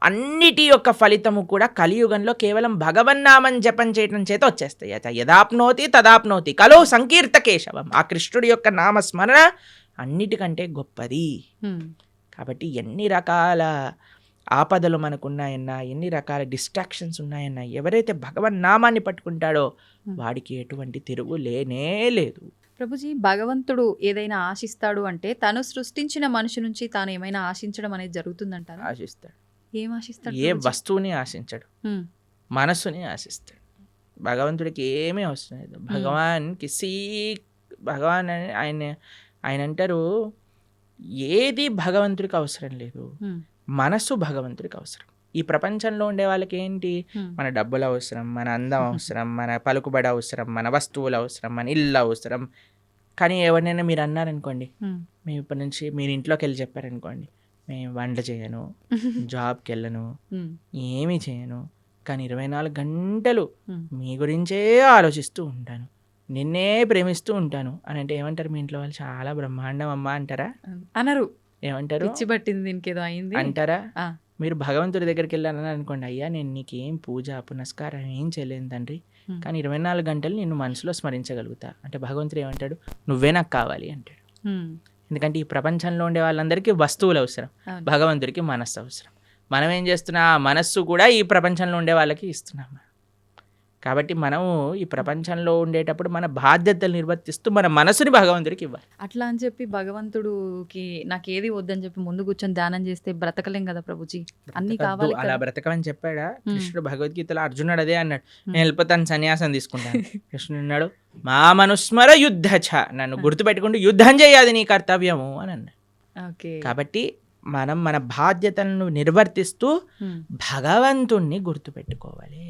అన్నిటి యొక్క ఫలితము కూడా కలియుగంలో కేవలం భగవన్నామం జపం చేయటం చేత వచ్చేస్తాయి. యదాప్నోతి తదాప్నోతి కలో సంకీర్త కేశవం. ఆ కృష్ణుడి యొక్క నామస్మరణ అన్నిటికంటే గొప్పది. కాబట్టి ఎన్ని రకాల ఆపదలు మనకున్నాయన్నా, ఎన్ని రకాల డిస్ట్రాక్షన్స్ ఉన్నాయన్నా, ఎవరైతే భగవన్నామాన్ని పట్టుకుంటాడో వాడికి ఎటువంటి తిరుగు లేనే లేదు. ప్రభుజీ, భగవంతుడు ఏదైనా ఆశిస్తాడు అంటే తను సృష్టించిన మనిషి నుంచి తాను ఏమైనా ఆశించడం అనేది జరుగుతుందంటారా? ఆశిస్తాడు. ఏం ఆశిస్తాడు? ఏ వస్తువుని ఆశించడు, మనస్సుని ఆశిస్తాడు. భగవంతుడికి ఏమీ అవసరం లేదు. భగవాన్ అని ఆయన ఆయన అంటారు, ఏది భగవంతుడికి అవసరం లేదు, మనస్సు భగవంతుడికి అవసరం. ఈ ప్రపంచంలో ఉండే వాళ్ళకి ఏంటి, మన డబ్బులు అవసరం, మన అందం అవసరం, మన పలుకుబడి అవసరం, మన వస్తువులు అవసరం, మన ఇల్లు అవసరం. కానీ ఎవరినైనా మీరు అన్నారనుకోండి, మేము ఇప్పటి నుంచి మీరు ఇంట్లోకి వెళ్ళి చెప్పారనుకోండి, మేము వంట చేయను, జాబ్కి వెళ్ళను, ఏమీ చేయను, కానీ 24 గంటలు మీ గురించే ఆలోచిస్తూ ఉంటాను, నిన్నే ప్రేమిస్తూ ఉంటాను అని అంటే ఏమంటారు మీ ఇంట్లో వాళ్ళు? చాలా బ్రహ్మాండం అమ్మా అంటారా? అనరు. ఏమంటారు? పిచ్చి పట్టింది, దీనికేదో అయింది అంటారా? ఆ. మీరు భగవంతుడి దగ్గరికి వెళ్ళాలని అనుకోండి, అయ్యా నేను నీకేం పూజ పునస్కారం ఏం చేయలేను తండ్రి, కానీ 24 గంటలు నిన్ను మనసులో స్మరించగలుగుతా అంటే భగవంతుడు ఏమంటాడు? నువ్వే నాకు కావాలి అంటాడు. ఎందుకంటే ఈ ప్రపంచంలో ఉండే వాళ్ళందరికీ వస్తువులు అవసరం, భగవంతుడికి మనస్సు అవసరం. మనం ఏం చేస్తున్నా, ఆ మనస్సు కూడా ఈ ప్రపంచంలో ఉండే వాళ్ళకి ఇస్తున్నాం. కాబట్టి మనము ఈ ప్రపంచంలో ఉండేటప్పుడు మన బాధ్యతలు నిర్వర్తిస్తూ మన మనసుని భగవంతుడికి ఇవ్వాలి. అట్లా అని చెప్పి భగవంతుడికి నాకు ఏది వద్దని చెప్పి ముందు కూర్చొని ధ్యానం చేస్తే బ్రతకలేం కదా ప్రభుజీ, అన్ని కావాలి అలా బ్రతకమని చెప్పాడా కృష్ణుడు? భగవద్గీతలో అర్జునుడు అదే అన్నాడు, నేను వెళ్ళిపోతాను, సన్యాసం తీసుకుంటాను. కృష్ణుడు అన్నాడు, మా మనుస్మర యుద్ధ నన్ను గుర్తుపెట్టుకుంటూ యుద్ధం చేయాలి నీ కర్తవ్యము అని అన్నాడు. కాబట్టి మనం మన బాధ్యతలను నిర్వర్తిస్తూ భగవంతుణ్ణి గుర్తుపెట్టుకోవాలి,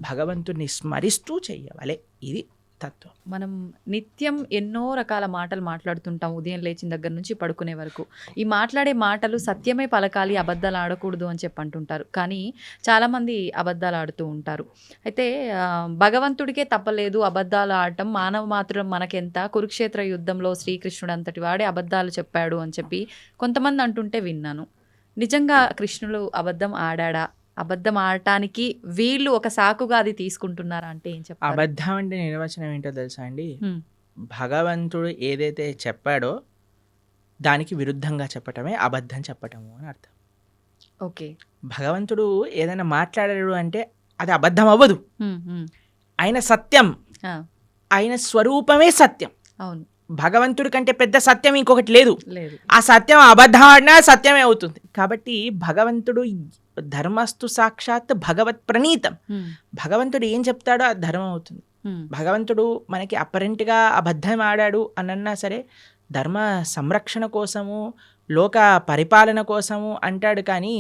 భగవంతుణ్ణి స్మరిస్తూ చెయ్యవాలి. ఇది తత్వం. మనం నిత్యం ఎన్నో రకాల మాటలు మాట్లాడుతుంటాం, ఉదయం లేచిన దగ్గర నుంచి పడుకునే వరకు. ఈ మాట్లాడే మాటలు సత్యమే పలకాలి, అబద్ధాలు ఆడకూడదు అని చెప్పి అంటుంటారు. కానీ చాలామంది అబద్ధాలు ఆడుతూ ఉంటారు. అయితే భగవంతుడికే తప్పలేదు అబద్ధాలు ఆడటం, మానవ మాత్రం మనకెంత, కురుక్షేత్ర యుద్ధంలో శ్రీకృష్ణుడు అంతటి వాడే అబద్ధాలు చెప్పాడు అని చెప్పి కొంతమంది అంటుంటే విన్నాను. నిజంగా కృష్ణుడు అబద్ధం ఆడా? అబద్ధం ఆడటానికి వీళ్ళు ఒక సాకుగా అది తీసుకుంటున్నారా అంటే ఏం చెప్పారు? అబద్ధం అంటే నిర్వచనం ఏంటో తెలుసా అండి? భగవంతుడు ఏదైతే చెప్పాడో దానికి విరుద్ధంగా చెప్పటమే అబద్ధం చెప్పటము అని అర్థం. ఓకే. భగవంతుడు ఏదైనా మాట్లాడాడు అంటే అది అబద్ధం అవ్వదు. ఆయన సత్యం, ఆయన స్వరూపమే సత్యం. అవును. భగవంతుడి కంటే పెద్ద సత్యం ఇంకొకటి లేదు. ఆ సత్యం అబద్ధం ఆడినా సత్యమే అవుతుంది. కాబట్టి భగవంతుడు ధర్మస్తు సాక్షాత్ భగవత్ ప్రణీతం. భగవంతుడు ఏం చెప్తాడో అది ధర్మం అవుతుంది. భగవంతుడు మనకి అపరెంట్గా అబద్ధం ఆడాడు అనన్నా సరే ధర్మ సంరక్షణ కోసము, లోక పరిపాలన కోసము అంటాడు. కానీ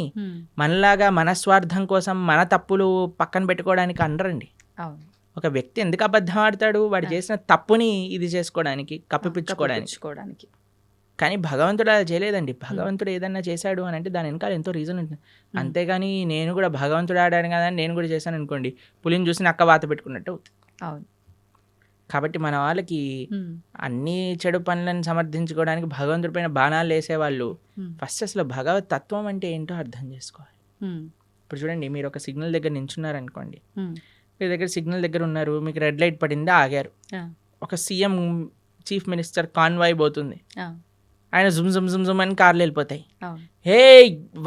మనలాగా మన స్వార్థం కోసం మన తప్పులు పక్కన పెట్టుకోవడానికి అనరండి. ఒక వ్యక్తి ఎందుకు అబద్ధం ఆడతాడు? వాడు చేసిన తప్పుని ఇది చేసుకోవడానికి, కప్పిపుచ్చుకోవడానికి. కానీ భగవంతుడు అలా చేయలేదండి. భగవంతుడు ఏదన్నా చేశాడు అని అంటే దాని వెనకాల ఎంతో రీజన్ ఉంటుంది. అంతేగాని నేను కూడా భగవంతుడు ఆడాను కదా నేను కూడా చేశాను అనుకోండి, పులిని చూసి నక్క వాత పెట్టుకున్నట్టు అవుతుంది. అవును. కాబట్టి మన వాళ్ళకి అన్ని చెడు పనులను సమర్థించుకోవడానికి భగవంతుడి పైన బాణాలు వేసేవాళ్ళు ఫస్ట్ అసలు భగవత్ తత్వం అంటే ఏంటో అర్థం చేసుకోవాలి. ఇప్పుడు చూడండి, మీరు ఒక సిగ్నల్ దగ్గర నించున్నారనుకోండి, మీ దగ్గర సిగ్నల్ దగ్గర ఉన్నారు, మీకు రెడ్ లైట్ పడింది, ఆగారు. ఒక సీఎం, చీఫ్ మినిస్టర్ కాన్వాయ్ పోతుంది, ఆయన జుమ్ జుమ్ జుమ్ జుమ్ అని కార్లు వెళ్ళిపోతాయి. హే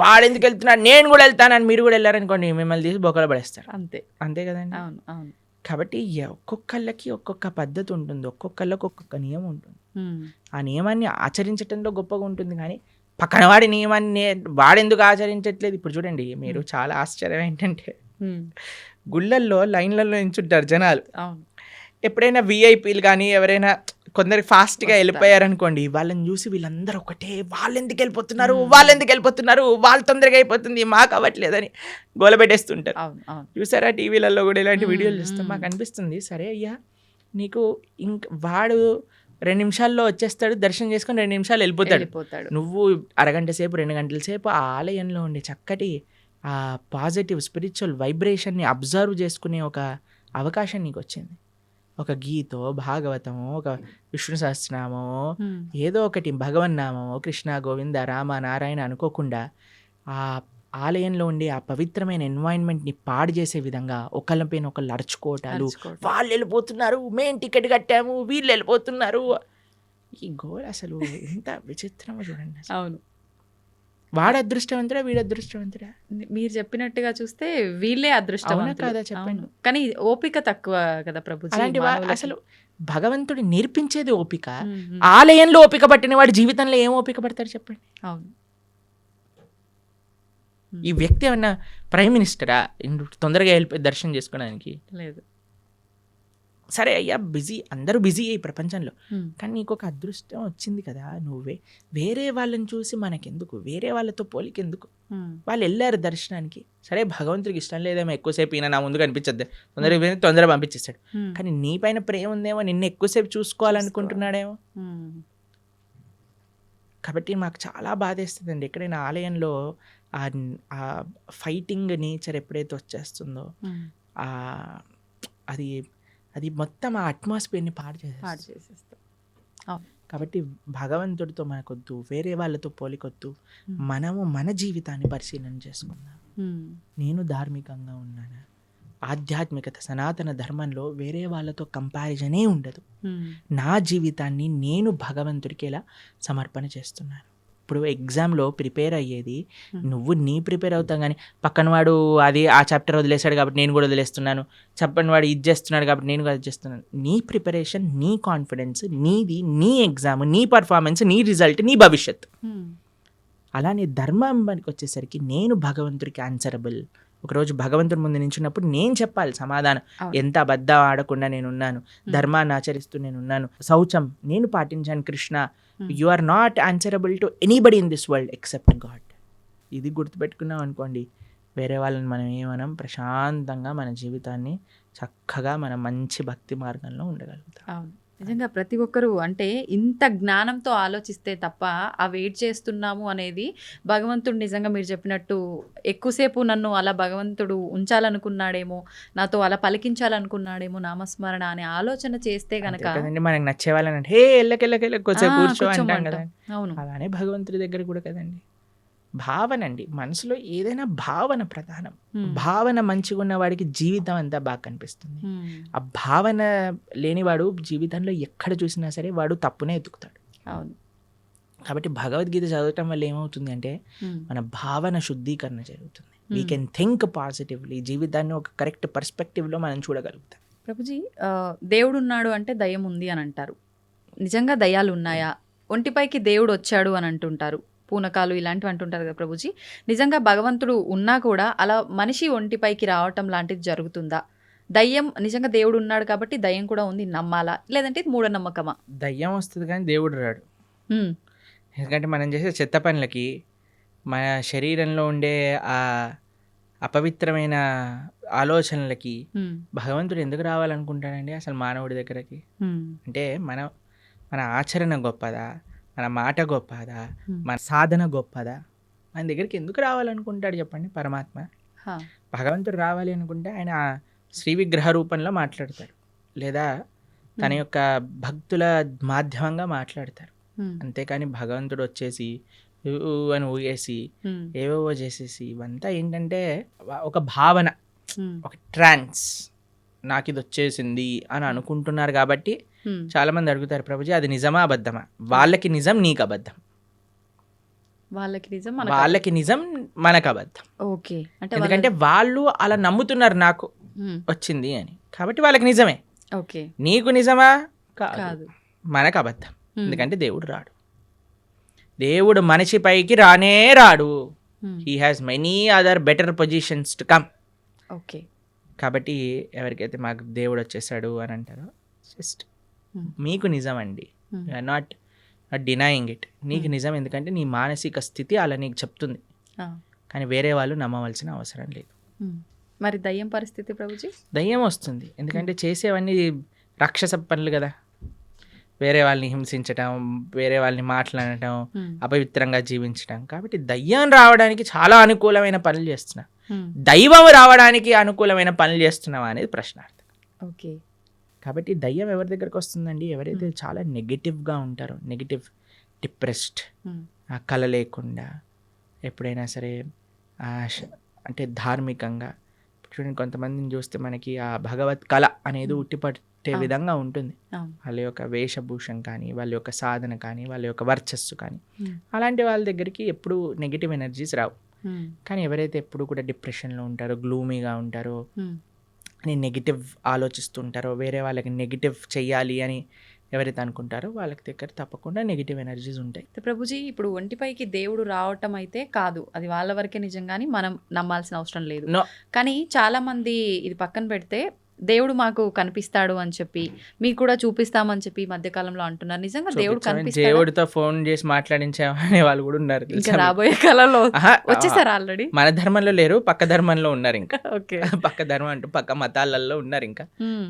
వాడు ఎందుకు వెళ్తున్నాడు, నేను కూడా వెళ్తానని మీరు కూడా వెళ్ళారనుకోండి, మిమ్మల్ని తీసి బొక్కలు పడేస్తారు. అంతే కదండి. కాబట్టి ఒక్కొక్కళ్ళకి ఒక్కొక్క పద్ధతి ఉంటుంది, ఒక్కొక్కళ్ళకి ఒక్కొక్క నియమం ఉంటుంది. ఆ నియమాన్ని ఆచరించడంలో గొప్పగా ఉంటుంది. కానీ పక్కన వాడి నియమాన్ని వాడెందుకు ఆచరించట్లేదు? ఇప్పుడు చూడండి, మీరు చాలా ఆశ్చర్యం ఏంటంటే గుళ్ళల్లో లైన్లలో నించుంటారు జనాలు. ఎప్పుడైనా విఐపీలు కానీ ఎవరైనా కొందరు ఫాస్ట్గా వెళ్ళిపోయారనుకోండి, వాళ్ళని చూసి వీళ్ళందరూ ఒకటే, వాళ్ళు ఎందుకు వెళ్ళిపోతున్నారు, వాళ్ళు తొందరగా అయిపోతుంది, మాకు అవ్వట్లేదని గోలబెట్టేస్తుంటారు. చూసారా టీవీలలో కూడా ఇలాంటి వీడియోలు చూస్తాం. మాకు అనిపిస్తుంది, సరే అయ్యా నీకు వాడు 2 నిమిషాల్లో వచ్చేస్తాడు, దర్శనం చేసుకొని 2 నిమిషాలు వెళ్ళిపోతాడు. నువ్వు అరగంట సేపు 2 గంటల సేపు ఆ ఆలయంలో ఉండే చక్కటి ఆ పాజిటివ్ స్పిరిచువల్ వైబ్రేషన్ని అబ్జర్వ్ చేసుకునే ఒక అవకాశం నీకు వచ్చింది. ఒక గీతో, భాగవతమో, ఒక విష్ణు సహస్రనామమో, ఏదో ఒకటి భగవన్నామమో, కృష్ణ గోవింద రామ నారాయణ అనుకోకుండా ఆ ఆలయంలో ఉండే ఆ పవిత్రమైన ఎన్వైరన్మెంట్ని పాడు చేసే విధంగా ఒకళ్ళపైన ఒకళ్ళు అరుచుకోవటాలు, వాళ్ళు వెళ్ళిపోతున్నారు, మేం టికెట్ కట్టాము, వీళ్ళు వెళ్ళిపోతున్నారు. ఈ గోల్ అసలు ఎంత విచిత్రమో చూడండి. అవును. వాడు అదృష్టవంతుడా, వీడు అదృష్టవంతుడా? మీరు చెప్పినట్టుగా చూస్తే వీళ్ళే అదృష్టవంతులు కదా, చెప్పండి. కానీ ఓపిక తక్కువ కదా ప్రభుజీ. అసలు భగవంతుడు నేర్పించేది ఓపిక. ఆలయంలో ఓపిక పట్టిన వాడు జీవితంలో ఏం ఓపిక పడతాడు చెప్పండి. అవును. ఈ వ్యక్తి ఏమన్నా ప్రైమ్ మినిస్టరా తొందరగా వెళ్ళిపోయి దర్శనం చేసుకోవడానికి? లేదు. సరే అయ్యా బిజీ, అందరూ బిజీ ఈ ప్రపంచంలో, ఉమ్, కానీ నీకు ఒక అదృష్టం వచ్చింది కదా, నువ్వే వేరే వాళ్ళని చూసి మనకెందుకు, వేరే వాళ్ళతో పోలికెందుకు, ఉమ్, వాళ్ళు వెళ్ళారు దర్శనానికి, సరే భగవంతుడికి ఇష్టం లేదేమో ఎక్కువసేపు ఈయన నా ముందు కనిపించద్దు, తొందరగా పంపించేస్తాడు, ఉమ్, కానీ నీ పైన ప్రేమ ఉందేమో, నిన్ను ఎక్కువసేపు చూసుకోవాలనుకుంటున్నాడేమో. ఉమ్, కాబట్టి మాకు చాలా బాధేస్తుందండి ఎక్కడైనా ఆలయంలో ఆ ఆ ఫైటింగ్ నేచర్ ఎప్పుడైతే వచ్చేస్తుందో, ఉమ్. ఆ అది అది మొత్తం ఆ అట్మాస్ఫియర్ని పాడు పాడు చేసేస్తుంది. చేసేస్తాం. అవును. కాబట్టి భగవంతుడితో మనకొద్దు, వేరే వాళ్ళతో పోలికొద్దు, ఉమ్, మనము మన జీవితాన్ని పరిశీలన చేసుకుందాం. ఉమ్, నేను ధార్మికంగా ఉన్నానా, ఆధ్యాత్మికత సనాతన ధర్మంలో వేరే వాళ్ళతో కంపారిజనే ఉండదు. ఉమ్, నా జీవితాన్ని నేను భగవంతుడికి ఎలా సమర్పణ చేస్తున్నాను. ఇప్పుడు ఎగ్జామ్లో ప్రిపేర్ అయ్యేది నువ్వు ప్రిపేర్ అవుతాం, కానీ పక్కన వాడు అది ఆ చాప్టర్ వదిలేశాడు కాబట్టి నేను కూడా వదిలేస్తున్నాను, చెప్పని వాడు ఇది చేస్తున్నాడు కాబట్టి నేను కూడా అది చేస్తున్నాను. నీ ప్రిపరేషన్, నీ కాన్ఫిడెన్స్, నీది, నీ ఎగ్జామ్, నీ పర్ఫార్మెన్స్, నీ రిజల్ట్, నీ భవిష్యత్. ఉమ్, అలానే ధర్మానికి వచ్చేసరికి నేను భగవంతుడికి ఆన్సరబుల్. ఒకరోజు భగవంతుడి ముందు నించున్నప్పుడు నేను చెప్పాలి సమాధానం. అవును. ఎంత అబద్ధం ఆడకుండా నేనున్నాను, ధర్మాన్ని ఆచరిస్తూ నేనున్నాను, శౌచం నేను పాటించాను Krishna. You are not answerable to anybody in this world except God. ఇది గుర్తుపెట్టుకున్నాం అనుకోండి, వేరే వాళ్ళని మనం ఏమనం, ప్రశాంతంగా మన జీవితాన్ని చక్కగా మన మంచి భక్తి మార్గంలో ఉండగలుగుతాం. అవును. నిజంగా ప్రతి ఒక్కరూ అంటే ఇంత జ్ఞానంతో ఆలోచిస్తే తప్ప ఆ వెయిట్ చేస్తున్నాము అనేది భగవంతుడు నిజంగా మీరు చెప్పినట్టు ఎక్కువసేపు నన్ను అలా భగవంతుడు ఉంచాలనుకున్నాడేమో, నాతో అలా పలికించాలనుకున్నాడేమో నామస్మరణ అనే ఆలోచన చేస్తే అంతే గనక కదండి, మనకి నచ్చే వాళ్ళని హే ఎల్లకెళ్ళకెళ్ళ కొంచెం కూర్చో అంటాం కూర్చోమంటాం. కదా. అవును. అలానే భగవంతుడి దగ్గర కూడా కదండి, భావన అండి, మనసులో ఏదైనా భావన ప్రధానం. భావన మంచిగా ఉన్న వాడికి జీవితం అంతా బాగా కనిపిస్తుంది. ఆ భావన లేనివాడు జీవితంలో ఎక్కడ చూసినా సరే వాడు తప్పునే ఎత్తుకుతాడు. అవును. కాబట్టి భగవద్గీత చదవటం వల్ల ఏమవుతుంది అంటే మన భావన శుద్ధీకరణ జరుగుతుంది. వీ కెన్ థింక్ పాజిటివ్లీ, జీవితాన్ని ఒక కరెక్ట్ పర్స్పెక్టివ్లో మనం చూడగలుగుతాం. ప్రభుజీ, దేవుడు ఉన్నాడు అంటే దయ్యం ఉంది అని అంటారు. నిజంగా దయ్యాలు ఉన్నాయా? ఒంటిపైకి దేవుడు వచ్చాడు అని అంటుంటారు, పూనకాలు ఇలాంటివి అంటుంటారు కదా ప్రభుజీ. నిజంగా భగవంతుడు ఉన్నా కూడా అలా మనిషి ఒంటిపైకి రావటం లాంటిది జరుగుతుందా? దయ్యం నిజంగా దేవుడు ఉన్నాడు కాబట్టి దయ్యం కూడా ఉంది నమ్మాలా, లేదంటే ఇది మూఢనమ్మకమా? దయ్యం వస్తుంది కానీ దేవుడు రాడు. ఉమ్, ఎందుకంటే మనం చేసే చెత్త పనులకి, మన శరీరంలో ఉండే ఆ అపవిత్రమైన ఆలోచనలకి ఉమ్, భగవంతుడు ఎందుకు రావాలనుకుంటాడండి అసలు మానవుడి దగ్గరకి? ఉమ్, అంటే మన ఆచరణ గొప్పదా, మన మాట గొప్పదా, Hmm. మన సాధన గొప్పదా? మన దగ్గరికి ఎందుకు రావాలనుకుంటాడు చెప్పండి పరమాత్మ? హా, భగవంతుడు రావాలి అనుకుంటే ఆయన శ్రీ విగ్రహ రూపంలో మాట్లాడతాడు, లేదా తన యొక్క భక్తుల మాధ్యమంగా మాట్లాడతారు. ఉమ్, అంతేకాని భగవంతుడు వచ్చేసి ఊ అని ఊగేసి ఉమ్, ఏవేవో చేసేసి ఇవంతా ఏంటంటే ఒక భావన, ఉమ్, ఒక ట్రాన్స్, నాకు ఇది వచ్చేసింది అని అనుకుంటున్నారు. కాబట్టి ఉమ్. చాలా మంది అడుగుతారు, ప్రభుజీ అది నిజమా అబద్ధమా? వాళ్ళకి నిజం, నీకు అబద్ధం. వాళ్ళకి నిజం, మనకు వాళ్ళకి నిజం, మనకు అబద్ధం. ఓకే. అంటే ఎందుకంటే వాళ్ళు అలా నమ్ముతున్నారు నాకు ఉమ్, వచ్చింది అని, కాబట్టి వాళ్ళకి నిజమే. ఓకే. నీకు నిజమా? కాదు, కాదు. మనకు అబద్ధం. ఉమ్, ఎందుకంటే దేవుడు రాడు, దేవుడు మనిషి పైకి రానే రాడు. Um, he has many other better positions to come. Okay. కాబట్టి ఎవరికైతే మాకు దేవుడు వచ్చేసాడు అని అంటారో, జస్ట్ ఉమ్, మీకు నిజం అండి, ఉమ్, నాట్ డినయింగ్ ఇట్. నీకు నిజం, ఎందుకంటే నీ మానసిక స్థితి అలా నీకు చెప్తుంది, ఆ, కానీ వేరే వాళ్ళు నమ్మవలసిన అవసరం లేదు. ఉమ్. మరి దయ్యం పరిస్థితి ప్రభుజీ? దయ్యం వస్తుంది ఎందుకంటే చేసేవన్నీ రాక్షస పనులు కదా, వేరే వాళ్ళని హింసించటం, వేరే వాళ్ళని మాట్లాడటం, ఉమ్, అపవిత్రంగా జీవించటం. కాబట్టి దయ్యం రావడానికి చాలా అనుకూలమైన పనులు చేస్తున్నా, ఉమ్, దైవం రావడానికి అనుకూలమైన పనులు చేస్తున్నావా అనేది ప్రశ్నార్థం. ఓకే. కాబట్టి దయ్యం ఎవరి దగ్గరకు వస్తుందండి? ఎవరైతే చాలా నెగిటివ్గా ఉంటారో, నెగిటివ్, డిప్రెస్డ్, ఉమ్, ఆ కళ లేకుండా, ఎప్పుడైనా సరే అంటే ధార్మికంగా చూడండి, కొంతమందిని చూస్తే మనకి ఆ భగవత్ కళ అనేది ఉట్టిపట్టే విధంగా ఉంటుంది. అవును. వాళ్ళ యొక్క వేషభూషం కానీ, వాళ్ళ యొక్క సాధన కానీ, వాళ్ళ యొక్క వర్చస్సు కానీ, ఉమ్, అలాంటి వాళ్ళ దగ్గరికి ఎప్పుడు నెగిటివ్ ఎనర్జీస్ రావు. ఉమ్, కానీ ఎవరైతే ఎప్పుడు కూడా డిప్రెషన్లో ఉంటారో, గ్లూమీగా ఉంటారో, ఉమ్, అని నెగిటివ్ ఆలోచిస్తుంటారో, వేరే వాళ్ళకి నెగిటివ్ చెయ్యాలి అని ఎవరైతే అనుకుంటారో వాళ్ళకి దగ్గర తప్పకుండా నెగిటివ్ ఎనర్జీస్ ఉంటాయి. అయితే ప్రభుజీ, ఇప్పుడు ఒంటిపైకి దేవుడు రావటం అయితే కాదు, అది వాళ్ళ వరకే నిజం, కానీ మనం నమ్మాల్సిన అవసరం లేదు. No. కానీ చాలా మంది ఇది పక్కన పెడితే దేవుడు మాకు కనిపిస్తాడు అని చెప్పి, మీకు కూడా చూపిస్తామని చెప్పి ఈ మధ్యకాలంలో అంటున్నారు. నిజంగా దేవుడు చూపించమని కనిపిస్తాడా? దేవుడితో ఫోన్ చేసి మాట్లాడించామనే వాళ్ళు కూడా ఉన్నారు ఇంకా తెలుసా మీకు? రాబోయే కాలంలో ఆహా, వచ్చేసారా ఆల్రెడీ? మన ధర్మంలో లేరు, పక్క ధర్మంలో ఉన్నారు ఇంకా. ఓకే. పక్క ధర్మం అంటూ పక్క మతాలలో ఉన్నారు ఇంకా.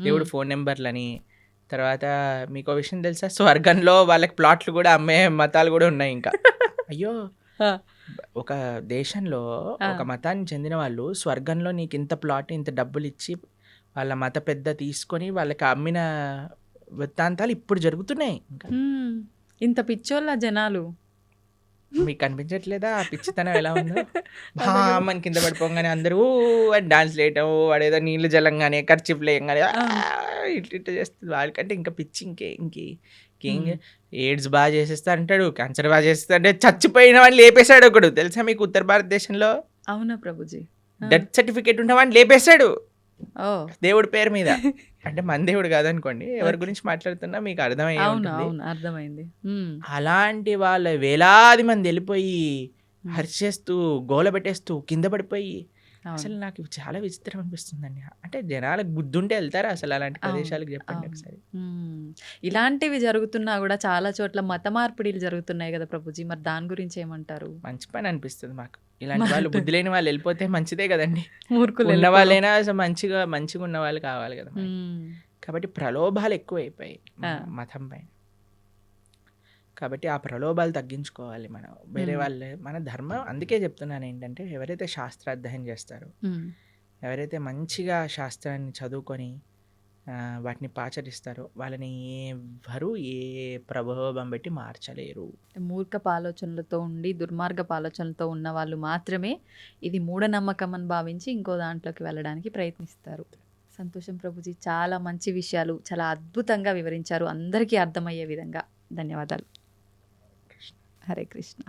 దేవుడు ఫోన్ నెంబర్లని, తర్వాత మీకు విషయం తెలుసా, స్వర్గంలో వాళ్ళకి ప్లాట్లు కూడా అమ్మే మతాలు కూడా ఉన్నాయి ఇంకా. అయ్యో, ఒక దేశంలో ఒక మతానికి చెందిన వాళ్ళు స్వర్గంలో నీకు ఇంత ప్లాట్ ఇంత డబ్బులు ఇచ్చి వాళ్ళ మత పెద్ద తీసుకొని వాళ్ళకి అమ్మిన వృత్తాంతాలు ఇప్పుడు జరుగుతున్నాయి ఇంకా. ఇంత పిచ్చోళ్ళ జనాలు. మీకు కనిపించట్లేదా ఆ పిచ్చితనం ఎలా ఉందో? మన కింద పడిపోగానే అందరూ డాన్స్ వేయటం, వాడేదో నీళ్ళు జలంగానే ఖర్చు లేయంగానే ఇట్లా ఇట్లా చేస్తుంది. వాళ్ళకంటే ఇంకా పిచ్చి ఇంకేం ఎయిడ్స్ బాగా చేసేస్తా అంటాడు, క్యాన్సర్ బాగా చేస్తా అంటే చచ్చిపోయిన వాడిని లేపేశాడు ఒకడు తెలుసా మీకు ఉత్తర భారతదేశంలో. అవునా ప్రభుజీ? డెత్ సర్టిఫికేట్ ఉన్న వాడిని లేపేశాడు ఓ దేవుడి పేరు మీద. అంటే మన దేవుడు కాదనుకోండి, ఎవరి గురించి మాట్లాడుతున్నా మీకు అర్థమయ్యే అవును ఉంటుంది. అవును అర్థమైంది. అలాంటి వాళ్ళ వేలాది మంది వెళ్ళిపోయి హర్షేస్తూ గోల పెట్టేస్తూ కింద పడిపోయి, అసలు నాకు ఇవి చాలా విచిత్రం అనిపిస్తుందండి. అంటే జనాలకు బుద్ధి ఉంటే వెళ్తారా అసలు అలాంటి ప్రదేశాలకు? చెప్పండి ఒకసారి. ఇలాంటివి జరుగుతున్నా కూడా చాలా చోట్ల మత మార్పిడిలు జరుగుతున్నాయి కదా ప్రభుజీ, మరి దాని గురించి ఏమంటారు? మంచి పని అనిపిస్తుంది మాకు. ఇలాంటి వాళ్ళు బుద్ధి లేని వాళ్ళు వెళ్ళిపోతే మంచిదే కదండి. మూర్ఖులు ఉన్న వెళ్ళిపోవడం. వాళ్ళైనా అసలు మంచిగా ఉన్న వాళ్ళు కావాలి కదా మనకి. కాబట్టి ప్రలోభాలు ఎక్కువైపోయాయి మతం పైన. కాబట్టి ఆ ప్రలోభాలు తగ్గించుకోవాలి మనం. వేరే వాళ్ళే మన ధర్మం. అందుకే చెప్తున్నాను ఏంటంటే, ఎవరైతే శాస్త్రాధ్యయనం చేస్తారో, ఎవరైతే మంచిగా శాస్త్రాన్ని చదువుకొని వాటిని పాచరిస్తారో, వాళ్ళని ఎవ్వరూ ఏ ప్రభావం పెట్టి మార్చలేరు. మూర్ఖపు ఆలోచనలతో ఉండి దుర్మార్గపు ఆలోచనలతో ఉన్న వాళ్ళు మాత్రమే ఇది మూఢనమ్మకం అని భావించి ఇంకో దాంట్లోకి వెళ్ళడానికి ప్రయత్నిస్తారు. సంతోషం ప్రభుజీ, చాలా మంచి విషయాలు చాలా అద్భుతంగా వివరించారు, అందరికీ అర్థమయ్యే విధంగా. ధన్యవాదాలు. హరే కృష్ణ.